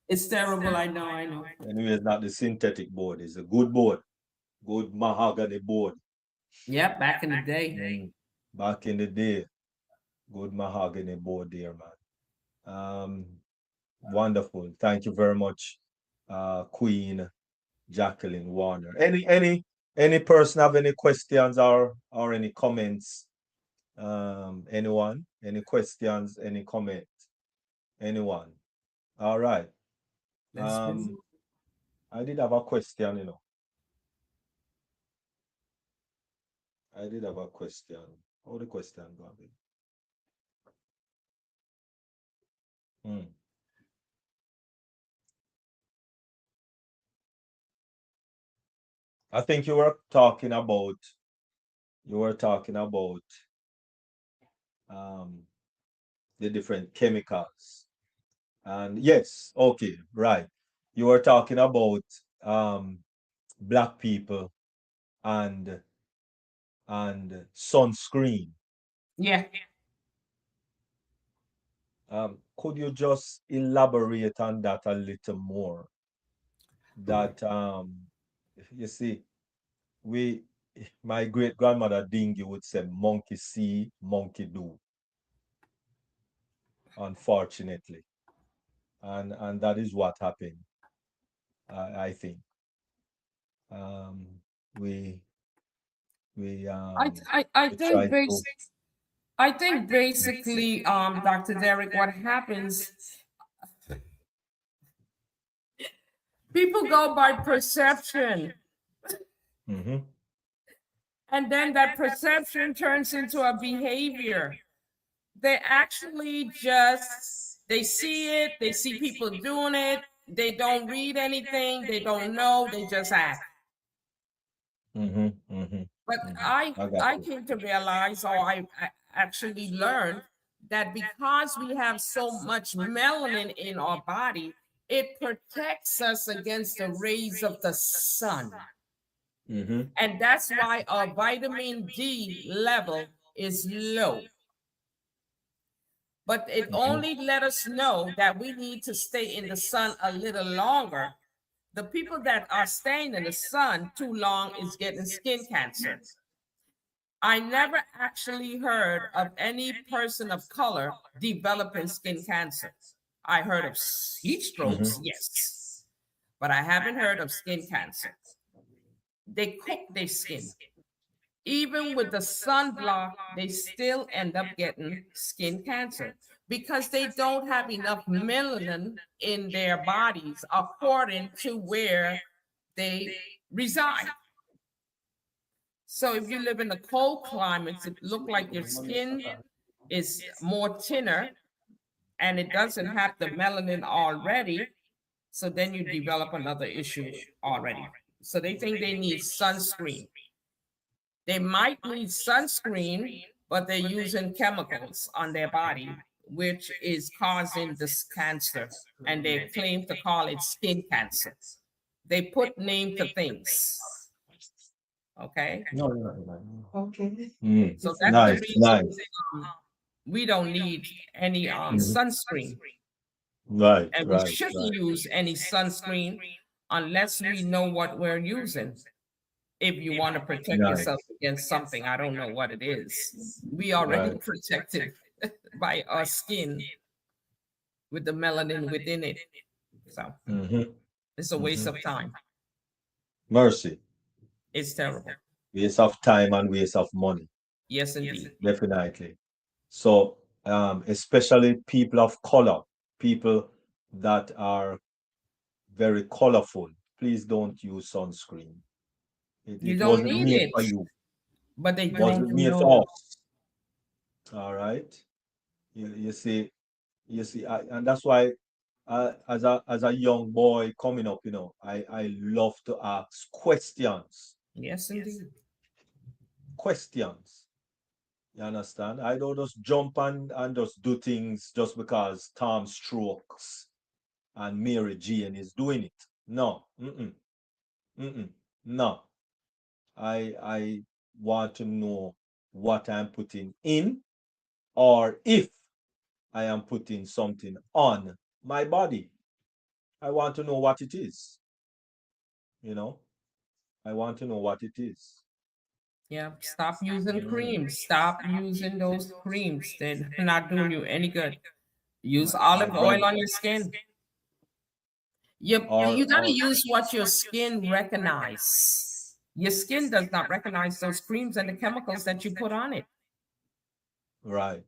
It's terrible. I know. I know. Anyway, it's not the synthetic board. It's a good board. Good mahogany board. Yep, back in the day. Back in the day. Good mahogany board there, man. Wonderful. Thank you very much, Queen Jacqueline Warner. Any person have any questions or any comments? Anyone? Any questions? Any comment? Anyone? All right. I did have a question, you know. I did have a question. How the question going? I think you were talking about the different chemicals. And yes, okay, right. You were talking about black people and sunscreen. Yeah. Could you just elaborate on that a little more? That you see, my great grandmother Dingy would say, monkey see, monkey do. Unfortunately, and that is what happened. I think we I we think try to. I think basically, Dr. Derek, what happens, people go by perception. And then that perception turns into a behavior. They actually they see it, they see people doing it, they don't read anything, they don't know, they just act. But I came to realize, or I actually learned, that because we have so much melanin in our body, it protects us against the rays of the sun. And that's why our vitamin D level is low. But it only let us know that we need to stay in the sun a little longer. The people that are staying in the sun too long is getting skin cancer. I never actually heard of any person of color developing skin cancer. I heard of heat strokes, yes, but I haven't heard of skin cancer. They cook their skin. Even with the sunblock, they still end up getting skin cancer because they don't have enough melanin in their bodies according to where they reside. So if you live in the cold climates, it looks like your skin is more thinner and it doesn't have the melanin already. So then you develop another issue already. So they think they need sunscreen. They might need sunscreen, but they're using chemicals on their body, which is causing this cancer. And they claim to call it skin cancer. They put name to things. Okay. No, no, no. Okay. Mm. So that's the Nice, reason nice. um, we don't need any Mhm. sunscreen, Right, and we right, shouldn't right. use any sunscreen unless we know what we're using. If you want to protect yourself Nice. against something, I don't know what it is. We already Right. protected by our skin with the melanin within it. So Mm-hmm. it's a waste of time. Mercy. It's terrible. Waste of time and waste of money. Yes, indeed. Definitely. So, especially people of color, people that are very colorful, please don't use sunscreen. You It don't wasn't need made it, for you. but they It don't wasn't made for know. us. All right. You see, and that's why, as a young boy coming up, I love to ask questions. Yes, indeed. Questions. You understand? I don't just jump and just do things just because Tom Strokes and Mary Jane is doing it. No. Mm-mm. Mm-mm. No. I want to know what I'm putting in, or if I am putting something on my body. I want to know what it is. You know, I want to know what it is. Yeah. Stop using Mm. creams. Stop using those creams. They're not doing you any good. Use My olive oil brother. on your skin. You gotta Or use what your skin recognize. Your skin does not recognize those creams and the chemicals that you put on it. right.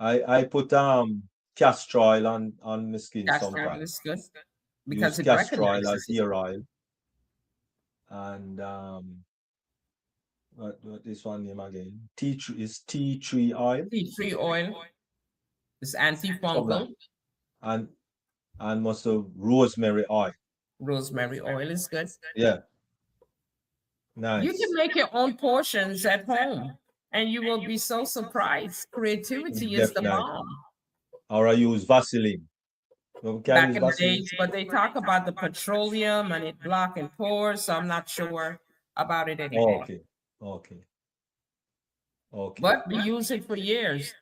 I put castor oil on my skin Castor oil sometimes. is good Use because it castor oil as recognizes it. hair oil, and what this one name again? Tea tree is tea tree oil, Tea tree oil is something like, antifungal. and also rosemary oil. Rosemary oil is good. Yeah, You can nice. make your own portions at home and you will be so surprised. Creativity is the Definitely. bomb Or I use Vaseline. You can back use in the Vaseline. days, but they talk about the petroleum and it blocking pores, so I'm not sure about it Oh, anymore. okay, okay, okay. But we use it for years.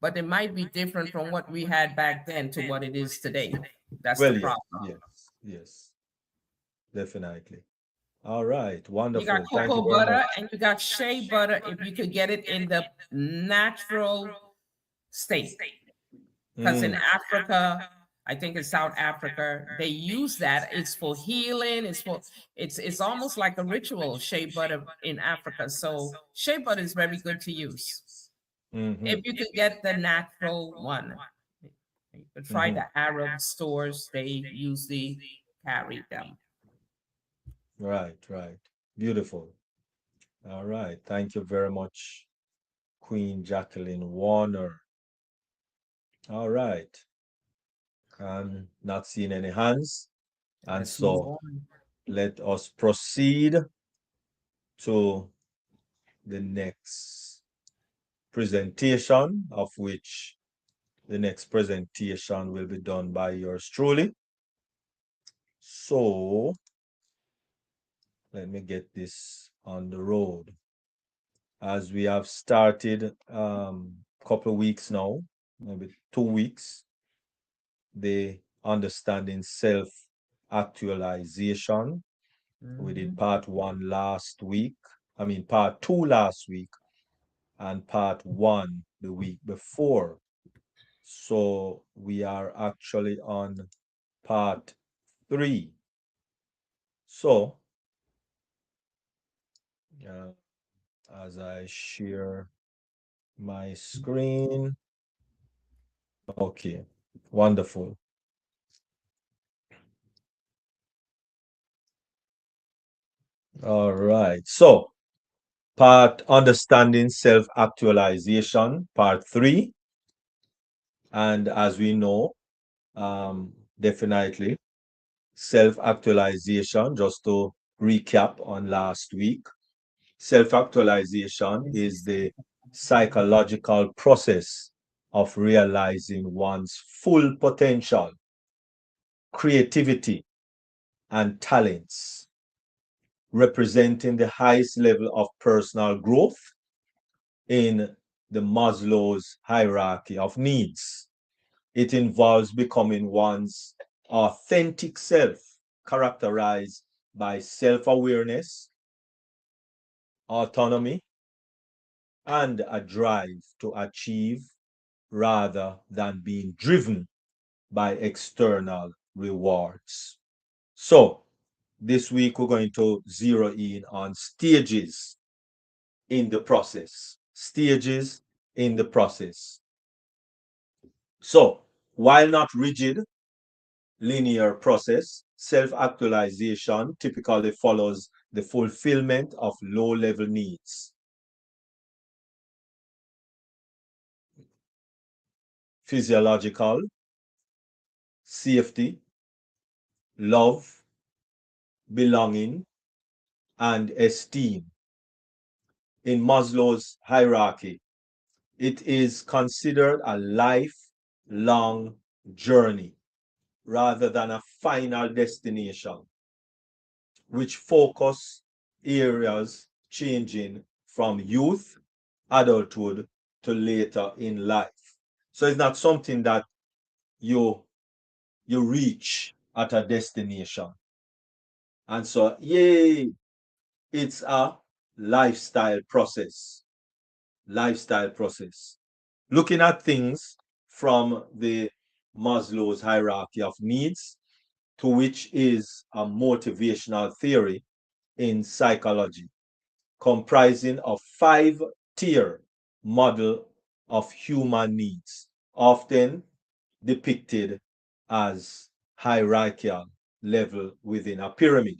But it might be different from what we had back then to what it is today. That's the Well, yes, problem. yes, yes, definitely. All right, You got wonderful. Thank you cocoa very much. butter and you got shea butter if you could get it in the natural state. Because in Mm, Africa, I think in South Africa, they use that. It's for healing. It's almost like a ritual, shea butter in Africa. So shea butter is very good to use. mm-hmm, If you could get the natural one. You could try mm-hmm. the Arab stores, they usually carry them. Right, right. Beautiful. All right. Thank you very much, Queen Jacqueline Warner. All right. I'm not seeing any hands. And Let's move so on. let us proceed to the next presentation, of which the next presentation will be done by yours truly. So let me get this on the road. As we have started couple weeks now, maybe 2 weeks, the understanding self-actualization. We did Mhm. part one last week. I mean, part two last week, and part one the week before. So we are actually on part three. So, uh, as I share my screen, okay, wonderful. All right. So, part understanding self-actualization, part three. And as we know, definitely self-actualization, just to recap on last week, self-actualization is the psychological process of realizing one's full potential, creativity, and talents. representing the highest level of personal growth in the Maslow's hierarchy of needs. It involves becoming one's authentic self, characterized by self awareness, autonomy, and a drive to achieve rather than being driven by external rewards. So, this week we're going to zero in on stages in the process. Stages in the process. So, while not rigid, linear process, self-actualization typically follows the fulfillment of low-level needs. Physiological, safety, love, belonging, and esteem. In Maslow's hierarchy, it is considered a lifelong journey rather than a final destination, which focus areas changing from youth, adulthood to later in life. So it's not something that you reach at a destination. And so, yay, it's a lifestyle process. Lifestyle process. Looking at things from the Maslow's hierarchy of needs, to which is a motivational theory in psychology, comprising of 5-tier model of human needs, often depicted as hierarchical level within a pyramid.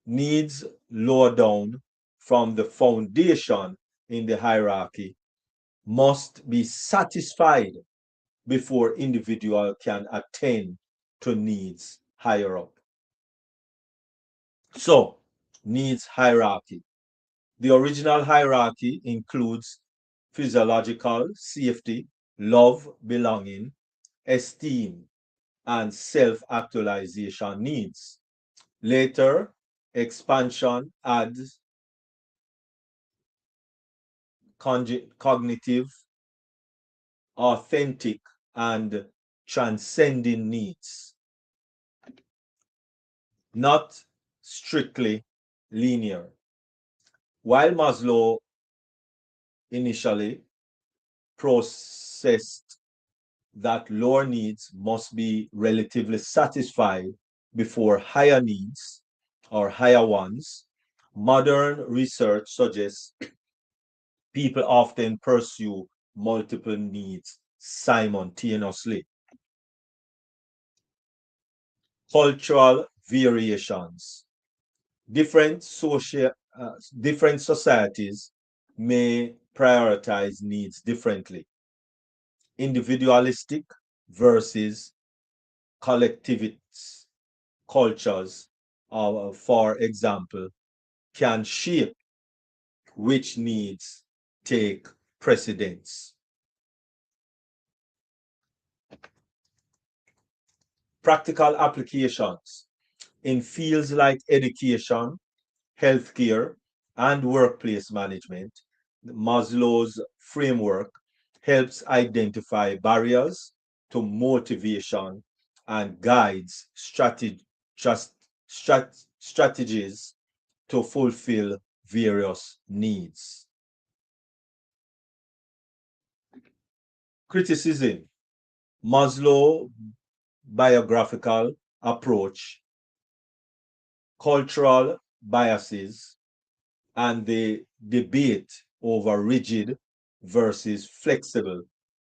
Needs lower down from the foundation in the hierarchy must be satisfied before individual can attain to needs higher up. So, needs hierarchy. The original hierarchy includes physiological, safety, love, belonging, esteem, and self-actualization needs. Later, expansion adds cognitive, authentic, and transcending needs, not strictly linear. While Maslow initially processed that lower needs must be relatively satisfied before higher needs or higher ones, modern research suggests people often pursue multiple needs simultaneously. Cultural variations. Different societies may prioritize needs differently. Individualistic versus collectivist cultures, for example, can shape which needs take precedence. Practical applications in fields like education, healthcare, and workplace management. Maslow's framework helps identify barriers to motivation and guides strategies to fulfill various needs. Criticism. Maslow biographical approach, cultural biases, and the debate over rigid versus flexible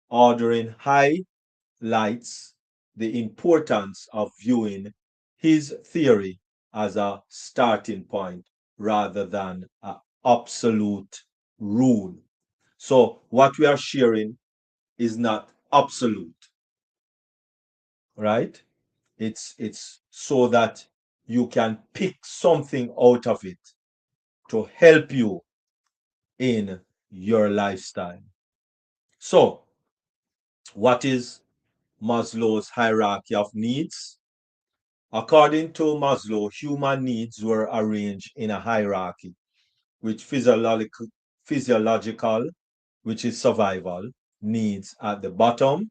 ordering highlights the importance of viewing his theory as a starting point rather than an absolute rule. So what we are sharing is not absolute, right? It's so that you can pick something out of it to help you in your lifestyle. So, what is Maslow's hierarchy of needs? According to Maslow, human needs were arranged in a hierarchy, with physiological, which is survival, needs at the bottom,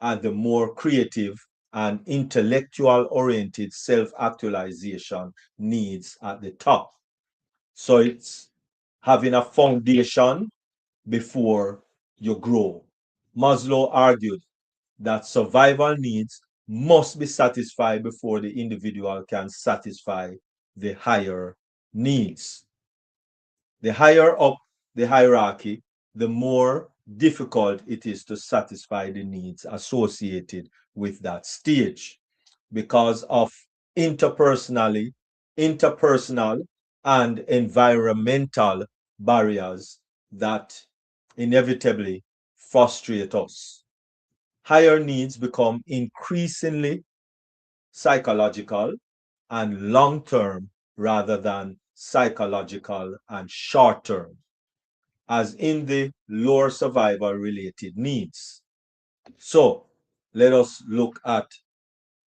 and the more creative and intellectual oriented self-actualization needs at the top. So it's having a foundation before you grow. Maslow argued that survival needs must be satisfied before the individual can satisfy the higher needs. The higher up the hierarchy, the more difficult it is to satisfy the needs associated with that stage because of interpersonally, interpersonal and environmental barriers that inevitably frustrate us. Higher needs become increasingly psychological and long term rather than psychological and short term, as in the lower survival related needs. So let us look at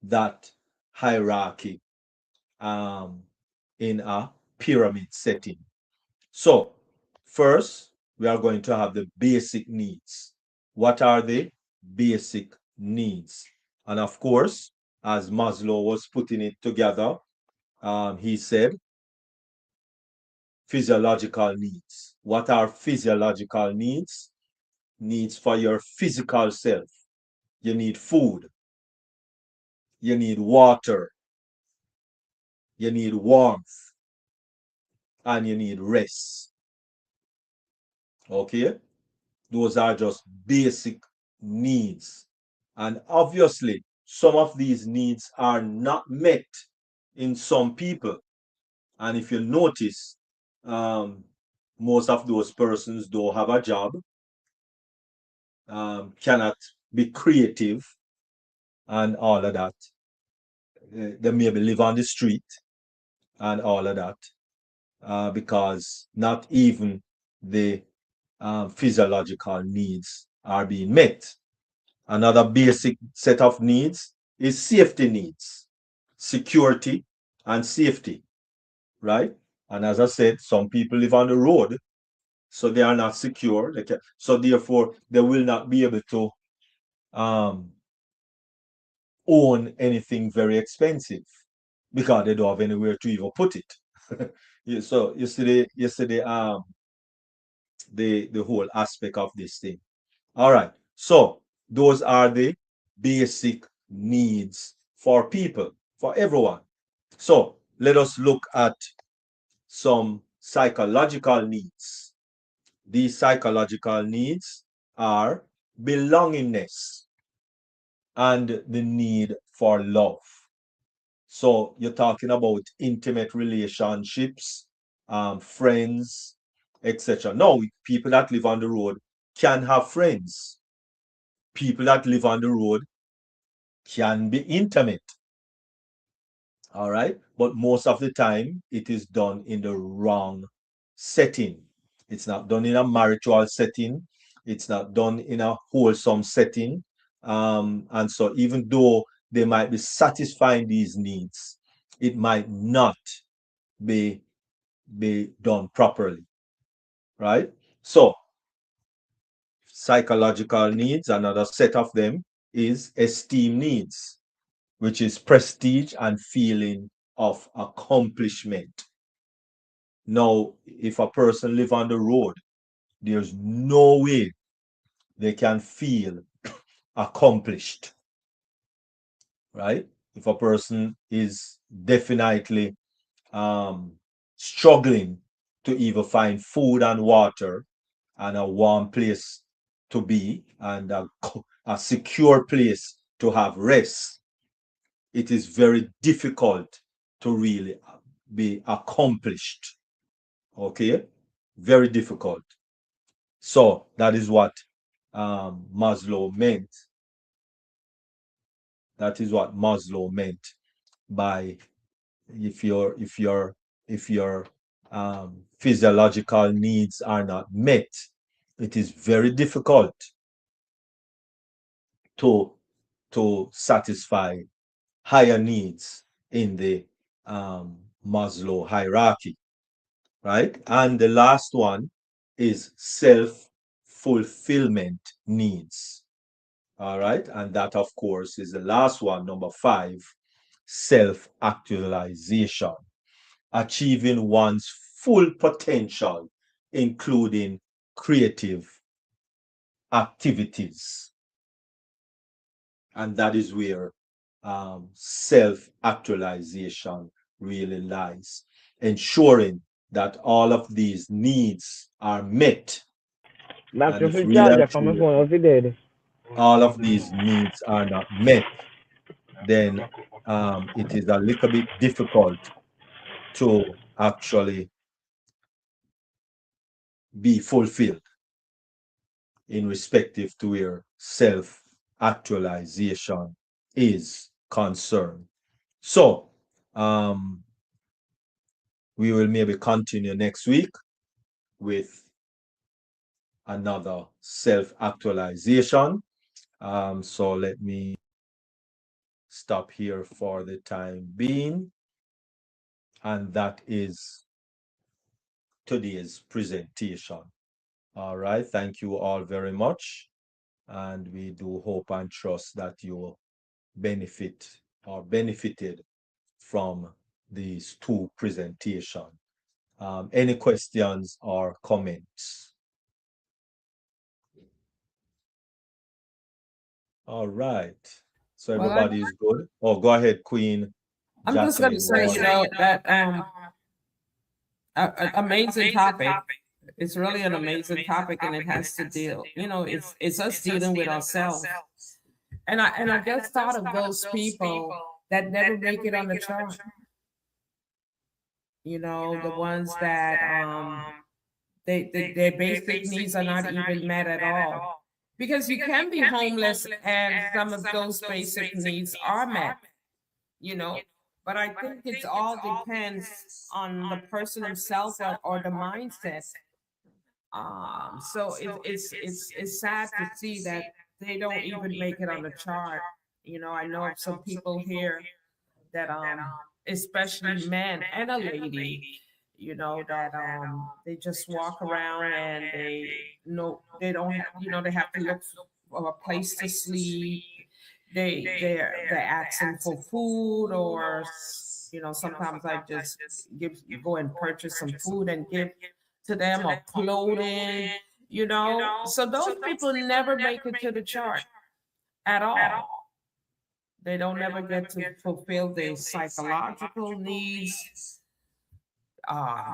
that hierarchy in a pyramid setting. So, first, we are going to have the basic needs. What are the basic needs? And of course, as Maslow was putting it together, he said physiological needs. What are physiological needs? Needs for your physical self. You need food, you need water, you need warmth, and you need rest. Okay? Those are just basic needs. And obviously, some of these needs are not met in some people. And if you notice, um, most of those persons don't have a job, cannot be creative, and all of that. They maybe live on the street and all of that because not even the physiological needs are being met. Another basic set of needs is safety needs, security and safety, right? And as I said, some people live on the road, so they are not secure. So therefore, they will not be able to um, own anything very expensive because they don't have anywhere to even put it. So you see the whole aspect of this thing. All right. So those are the basic needs for people, for everyone. So let us look at some psychological needs. These psychological needs are belongingness and the need for love. So you're talking about intimate relationships, friends, etc. No, people that live on the road can have friends. People that live on the road can be intimate. All right. But most of the time, it is done in the wrong setting. It's not done in a marital setting. It's not done in a wholesome setting. And so, even though they might be satisfying these needs, it might not be, be done properly. Right. So, psychological needs, another set of them is esteem needs, which is prestige and feeling of accomplishment. Now, if a person live on the road, there's no way they can feel accomplished, right? If a person is definitely struggling to even find food and water and a warm place to be and a secure place to have rest, it is very difficult to really be accomplished. Okay, very difficult. So that is what Maslow meant. That is what Maslow meant by if your physiological needs are not met, it is very difficult to to satisfy higher needs. in the Maslow hierarchy, right? And the last one is self-fulfillment needs. All right. And that, of course, is the last one, number 5, self-actualization, achieving one's full potential, including creative activities. And that is where self-actualization really lies, ensuring that all of these needs are met. That's And your if free really and charger from my truly phone. What's it did? all of these needs are not met, then it is a little bit difficult to actually be fulfilled in respective to where self-actualization is concerned. So, we will maybe continue next week with another self-actualization. So let me stop here for the time being. And that is today's presentation. All right. Thank you all very much. And we do hope and trust that you benefit or benefited from these two presentations. Any questions or comments? All right. So Well, everybody is good. Oh, go ahead, Queen I'm just going to Jacqueline say, Warner. that amazing topic. It's really an amazing topic, and it has to deal. It's us dealing with ourselves. And I just thought of those people that never make it on the chart. The ones that their basic needs are not even met at all. Because you can be homeless and some of those basic needs are met, you know. But I think it's all depends on the person himself, or the mindset. So it's sad to see that they don't even make it on the chart. I know of some people here that especially men and a lady, that they just walk around and they don't have, they have to look for a place to sleep. They're asking for food, or sometimes I just go and purchase some food and give to them, or clothing. So those people never make it to the chart at all. They don't ever get to fulfill their psychological needs.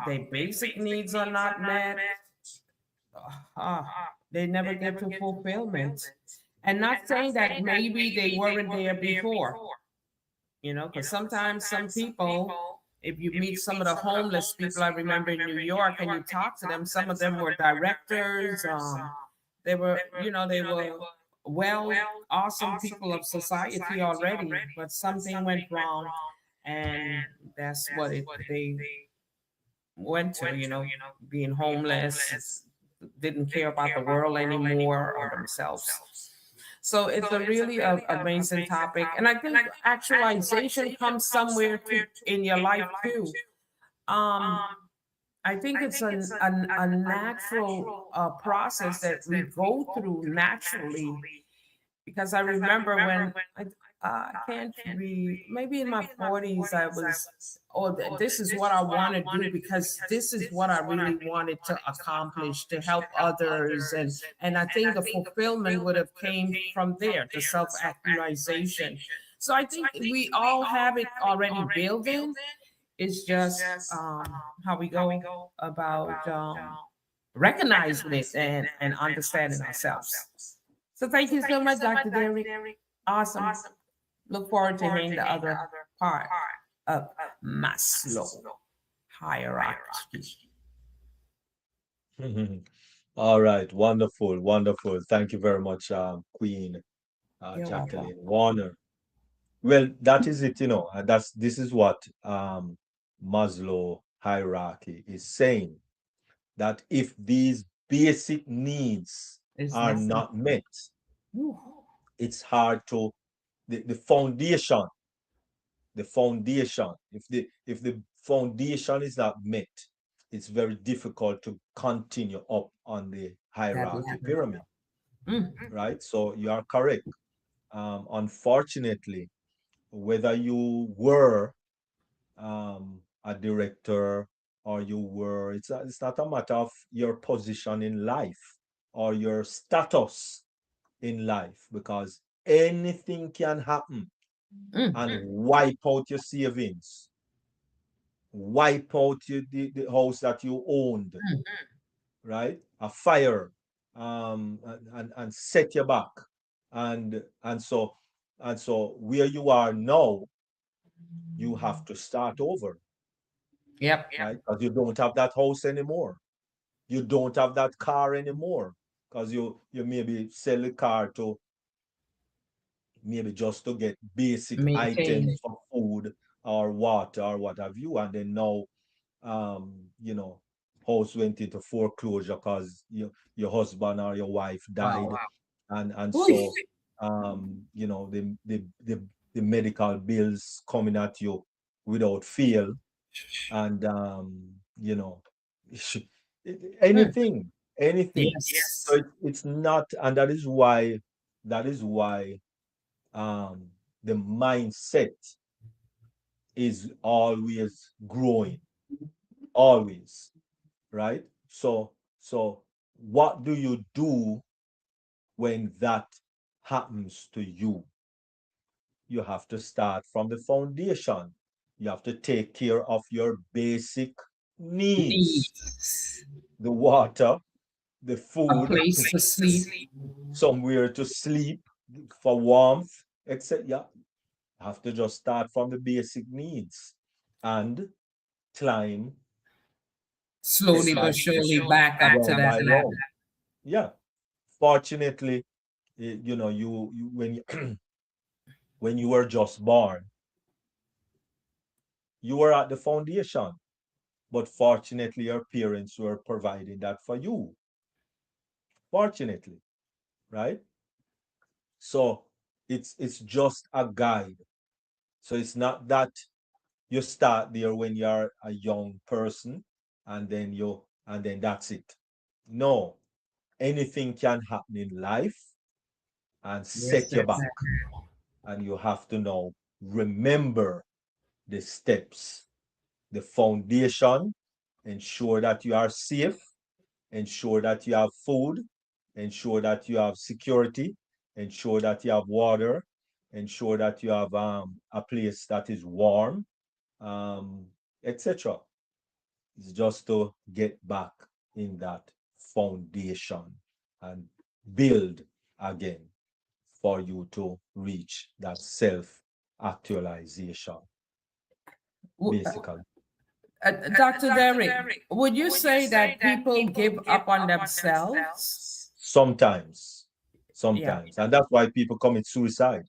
Their basic needs are not met. Uh, they never get to fulfillment. And not saying that maybe they weren't there before, because sometimes some people, if you meet some of the homeless people I remember in New York and you talk to them, some of them were directors. They were well, awesome people of society already, but something went wrong, and that's what they went to. Being homeless, didn't care about the world anymore or themselves. So it's a really amazing topic, and I think actualization comes somewhere in your life too. Um, I think it's a natural process that we go through naturally, because I remember when I can't be, maybe in my 40s, I was, oh, this is what I want to do, because this is what I really wanted to accomplish, to help others. And I think the fulfillment would have came from there, the self-actualization. So I think we all have it already built in. It's just how we go about recognizing it and understanding ourselves. So thank you so much, Dr. Derek. Awesome. Look forward to hearing the other part of Maslow hierarchy. All right. Wonderful. Wonderful. Thank you very much, Queen You're welcome. Jacqueline Warner. Well, that is it, this is what Maslow hierarchy is saying, that if these basic needs It's are nothing. not met, Whew. it's hard to, the foundation the foundation. If the foundation is not met, it's very difficult to continue up on the That hierarchy ladder. pyramid, Mm, right? So you are correct. Unfortunately, whether you were a director or you were, it's not a matter of your position in life or your status in life, because anything can happen and mm, wipe out your savings, wipe out the house that you owned, mm. right? A fire, and set you back. And so where you are now, you have to start over, Yep. right? Because you don't have that house anymore. You don't have that car anymore. Because you maybe sell the car to maybe just to get basic Maintain. items for food or water or what have you. And then now, you know, house went into foreclosure because your husband or your wife Wow. died. And Ooh. so, you know, the medical bills coming at you without fail. And, you know, Mm. anything, anything. So Yes. it's not, and that is why um, the mindset is always growing, always, right? So what do you do when that happens to you? You have to start from the foundation. You have to take care of your basic needs: Needs the water, the a food, place to sleep. somewhere to sleep, for warmth, etc. Yeah, have to just start from the basic needs and climb Slowly step by but step, surely back up to round that by ladder. round. Yeah. Fortunately, you know, when you when you were just born, you were at the foundation, but fortunately, your parents were providing that for you. Fortunately, right? So it's just a guide. So it's not that you start there when you're a young person and then that's it. No, anything can happen in life and Yes, set you sir. back. And you have to now remember the steps, the foundation, ensure that you are safe, ensure that you have food, ensure that you have security, ensure that you have water, ensure that you have a place that is warm, um, etc. It's just to get back in that foundation and build again for you to reach that self actualization, W- basically. Dr. Derek, would you say that people give up on themselves? Sometimes, Yeah, sometimes. And that's why people commit suicide,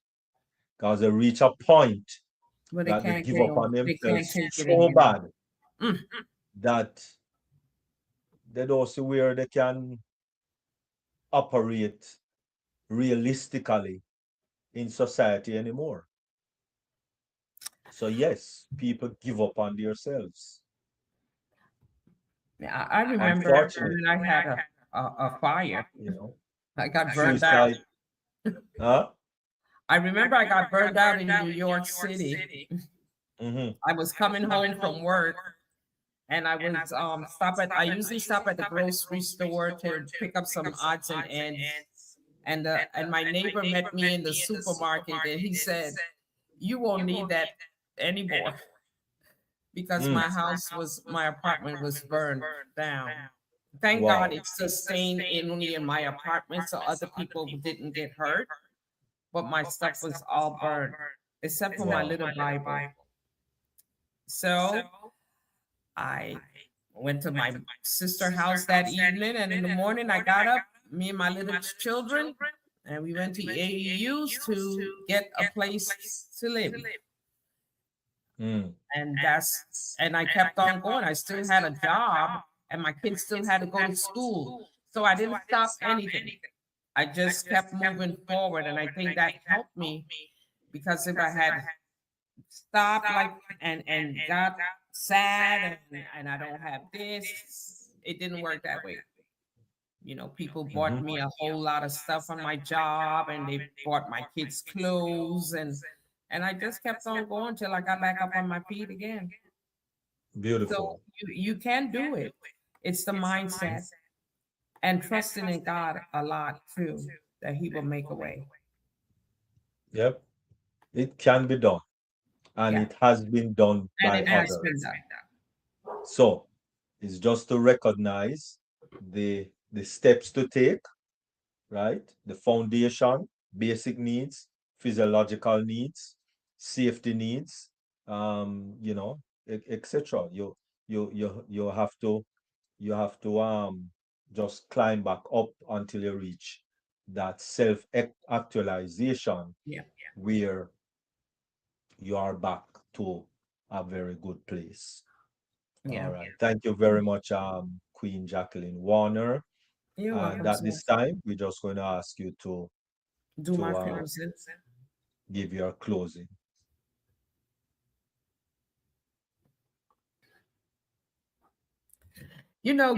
because they reach a point but that they give up on they can't themselves take it so anymore. bad Mm. that they don't see where they can operate realistically in society anymore. So yes, people give up on themselves. Yeah, I remember when Unfortunately, I had a fire. you know, I got burned out. suicide. Huh? I remember I got burned out in New York City. Mm-hmm. I was coming home from work and I was I usually stop at the grocery store to pick up some odds and ends. And my neighbor met me in the supermarket and he said, "You won't need that anymore," because Mm. my apartment was burned down. Thank God Wow. it sustained only in my apartment, so other people didn't get hurt. But my stuff was all burned, except for my Wow. little Bible. So I went to my sister house that evening, and in the morning I got up, me and my little children, and we went to AEUs to get a place to live. Mm. And I kept on going. I still had a job, and my kids still had to go to school. So I didn't stop anything. I just kept moving forward, and I think that helped me because if I had stopped like and got sad and I don't have this. It didn't work that way. People bought Mhm. me a whole lot of stuff on my job and they bought my kids clothes and I just kept on going till I got back up on my feet again. So Beautiful. you can do it. It's the mindset and trusting in God a lot too, that He will make a way. Yep. It can be done, and Yeah. it has been done And by it has been others. done. So it's just to recognize the steps to take, right? The foundation, basic needs, physiological needs, safety needs, etc. You have to just climb back up until you reach that self actualization Yeah. where you are back to a very good place. All Yeah. right. Thank you very much, Queen Jacqueline Warner. You're And welcome, at sir. this time, we're just going to ask you Do my to closing. give your closing.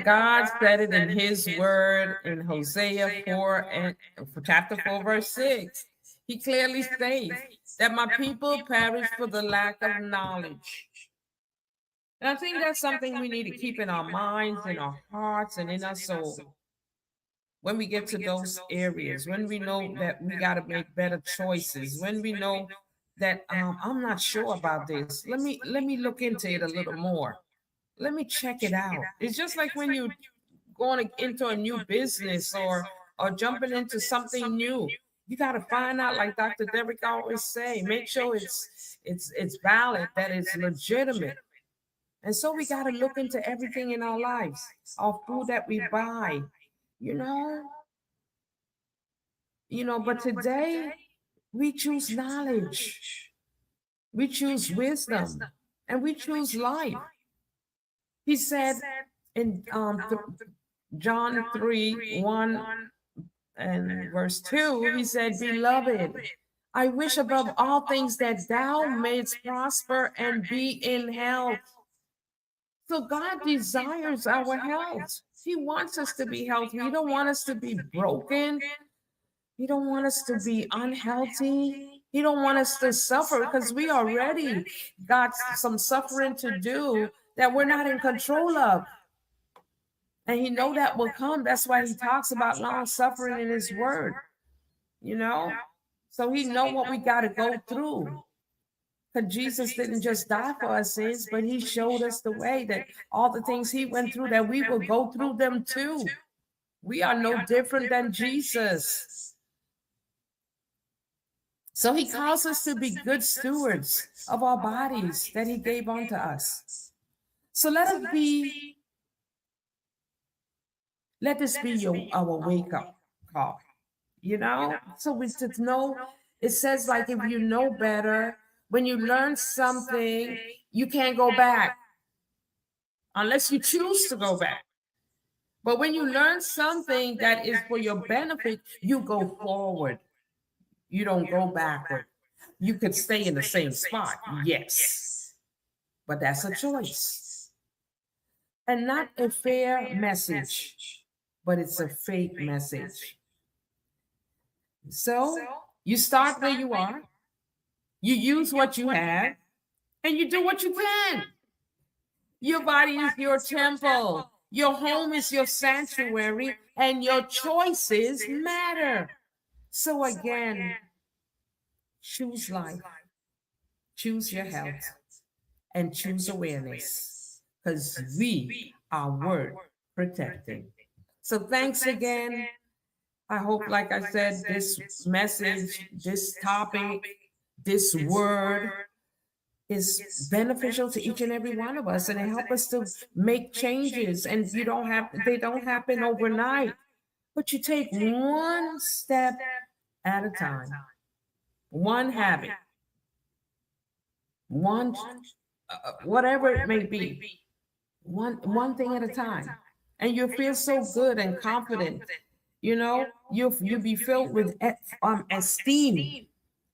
God said it in His word in Hosea 4 and for chapter 4, verse 6. He clearly states that my people perish for the lack of knowledge. And I think that's something we need to keep in our minds, in our hearts, and in our soul. When we get to those areas, when we know that we got to make better choices, when we know that I'm not sure about this, let me look into it a little more. Let me check it out. It's just like when you going into a new business or jumping into something new. You got to find out, like Dr. Derrick always say, make sure it's valid, that it's legitimate. And so we got to look into everything in our lives, our food that we buy, you know, but today we choose knowledge, we choose wisdom, and we choose life. He said in John 3 1 and verse 2, he said, Beloved, I wish above all things that thou mayest prosper and be in health. So God desires our health. He wants us to be healthy. He don't want us to be broken. He don't want us to be unhealthy. He don't want us to suffer because we already got some suffering to do that we're not in control of. And he know that will come. That's why he talks about long suffering in his word, you know? So he know what we got to go through. Because Jesus didn't just die for our sins, but he showed us the way that all the things he went through, that we will go through them too. We are no different than Jesus. So he calls us to be good stewards of our bodies that he gave unto us. So let this be our wake up call, So we to know, it says like if you know better, when you learn something, you can't go back unless you choose to go back. But when you learn something that is for your benefit, you go forward. You don't go backward. You could stay in the same spot, yes, but that's a choice. And not a fair message, but it's a fake message. So you start where you are, you use what you have, and you do what you can. Your body is your temple, your home is your sanctuary, and your choices matter. So again, choose life, choose your health, and choose awareness because we are worth protecting. So thanks again. I hope, like I said, this message, this topic, this word is beneficial to each and every one of us, and it help us to make changes. And they don't happen overnight, but you take one step at a time, one habit, one whatever it may be, one thing at a time, and you feel so good and confident. You be filled with esteem.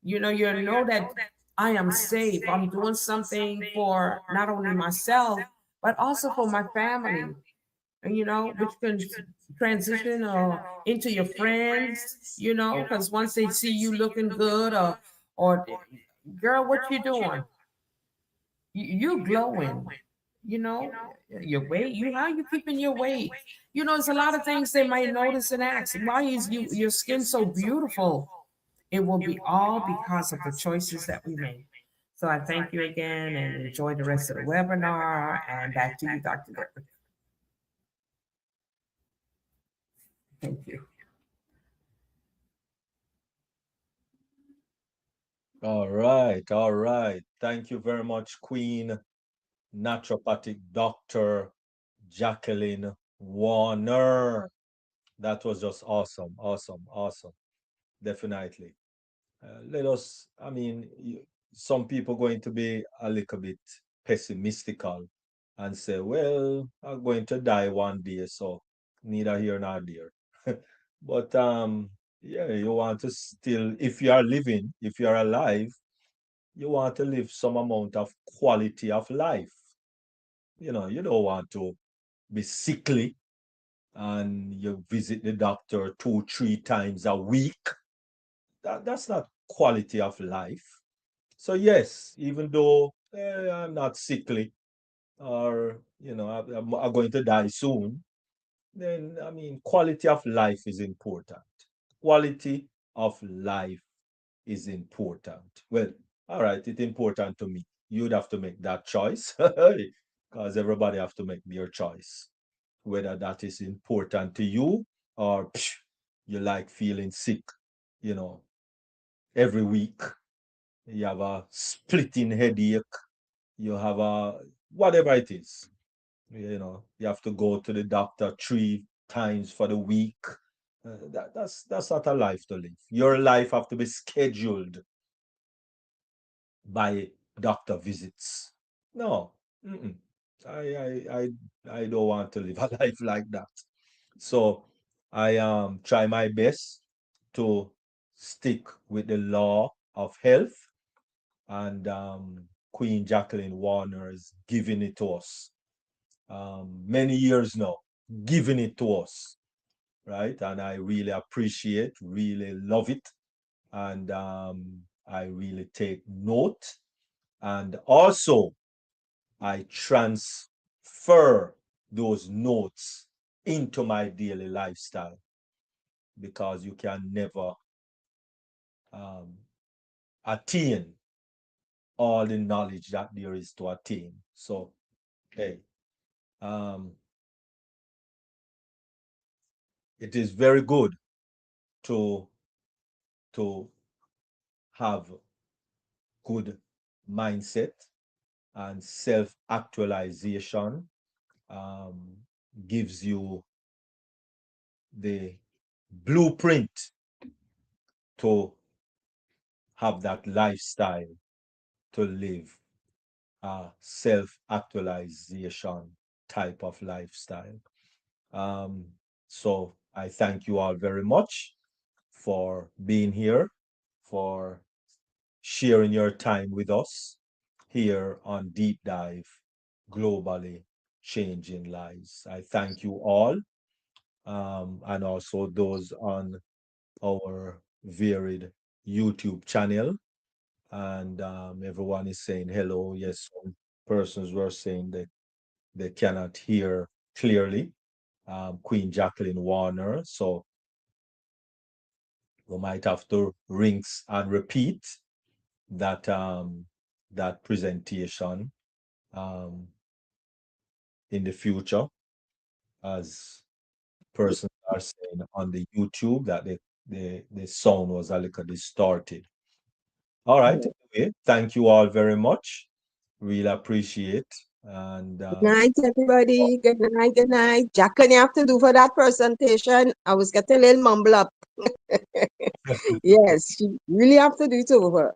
You know that I am safe. I'm doing something for not only myself, but also for my family. And which can transition into your friends, because once they see you looking good, or girl, what you doing? You glowing, you know, your weight, how you keeping your weight? There's a lot of things they might notice and ask, why is your skin so beautiful? It will be all because of the choices that we make. So I thank you again and enjoy the rest of the webinar. And back to you, Dr. Deborah. Thank you. All right, all right. Thank you very much, Queen Naturopathic Dr. Jacqueline Warner. That was just awesome, awesome, awesome. Definitely. Let us, I mean, some people going to be a little bit pessimistical and say, well, I'm going to die one day, so neither here nor there. But yeah, you want to still, if you are living, if you are alive, you want to live some amount of quality of life. You don't want to be sickly and you visit the doctor 2, 3 times a week. That's not quality of life. So yes, even though I'm not sickly or I'm going to die soon, then I mean quality of life is important. Quality of life is important. Well, all right, it's important to me. You'd have to make that choice because everybody have to make their choice, whether that is important to you or you like feeling sick, you know, every week. You have a splitting headache, you have a whatever it is. You have to go to the doctor 3 times for the week. That's not a life to live. Your life have to be scheduled by doctor visits. No, mm-mm. I don't want to live a life like that. So I try my best to stick with the law of health, and Queen Jacqueline Warner is giving it to us. Many years now, giving it to us, right? And I really appreciate, really love it, and I really take note, and also I transfer those notes into my daily lifestyle, because you can never um, attain all the knowledge that there is to attain. So, hey, um, it is very good to to have good mindset, and self-actualization um, gives you the blueprint to have that lifestyle, to live a self-actualization type of lifestyle. Um, so I thank you all very much for being here, for sharing your time with us here on Deep Dive Globally Changing Lives. I thank you all, and also those on our varied YouTube channel. And everyone is saying hello. Yes, some persons were saying that they cannot hear clearly. Queen Jacqueline Warner. So we might have to rinse and repeat that presentation um, in the future, as persons are saying on the YouTube that the sound was a little distorted. All right. Anyway, thank you all very much. Really appreciate. And Good night, everybody. Good night, good night. Jacqueline, you have to do for that presentation. I was getting a little mumble up. Yes, she really have to do it over.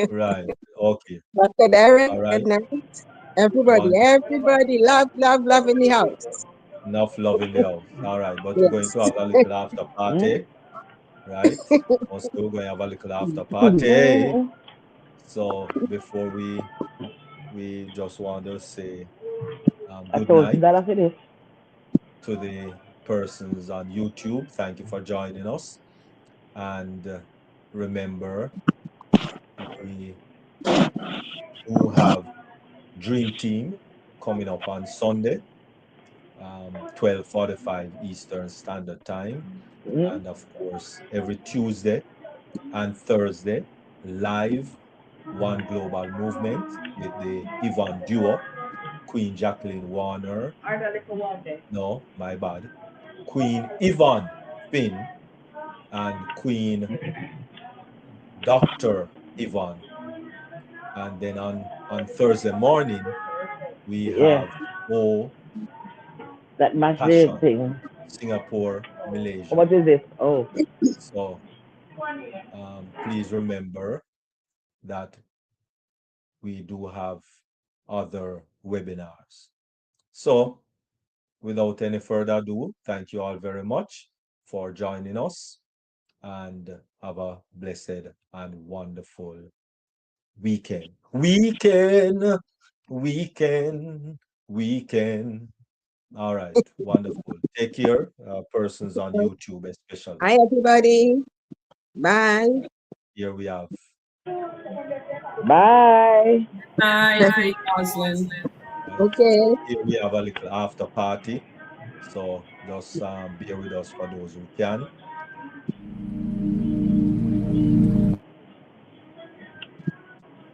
right. Okay. Dr. Derek, All good right. night. Everybody, Wonderful. everybody, love, love, love in the house. Enough love in the house. All right. But we're going to Yes. have a little after party, right? Also, we're going to have a little after party. So before we just want to say I good told you night that after this. to the persons on YouTube. Thank you for joining us. And remember, we do have Dream Team coming up on Sunday, 12:45 Eastern Standard Time. Mm-hmm. And of course, every Tuesday and Thursday, live One Global Movement with the Yvonne Duo, Queen Jacqueline Warner. No, my bad. Queen Yvonne Finn and Queen Dr. Yvonne. And then on Thursday morning, we Yeah, have O that match day Passion, thing. Singapore, Malaysia. What is it? Oh, So please remember that we do have other webinars. So without any further ado, thank you all very much for joining us and have a blessed and wonderful weekend. Weekend. All right, wonderful. Take care, persons on YouTube especially. Hi, everybody. Bye. Here we have. bye. Hi, Queen Roslyn. Okay. Here we have a little after party. So just bear with us for those who can.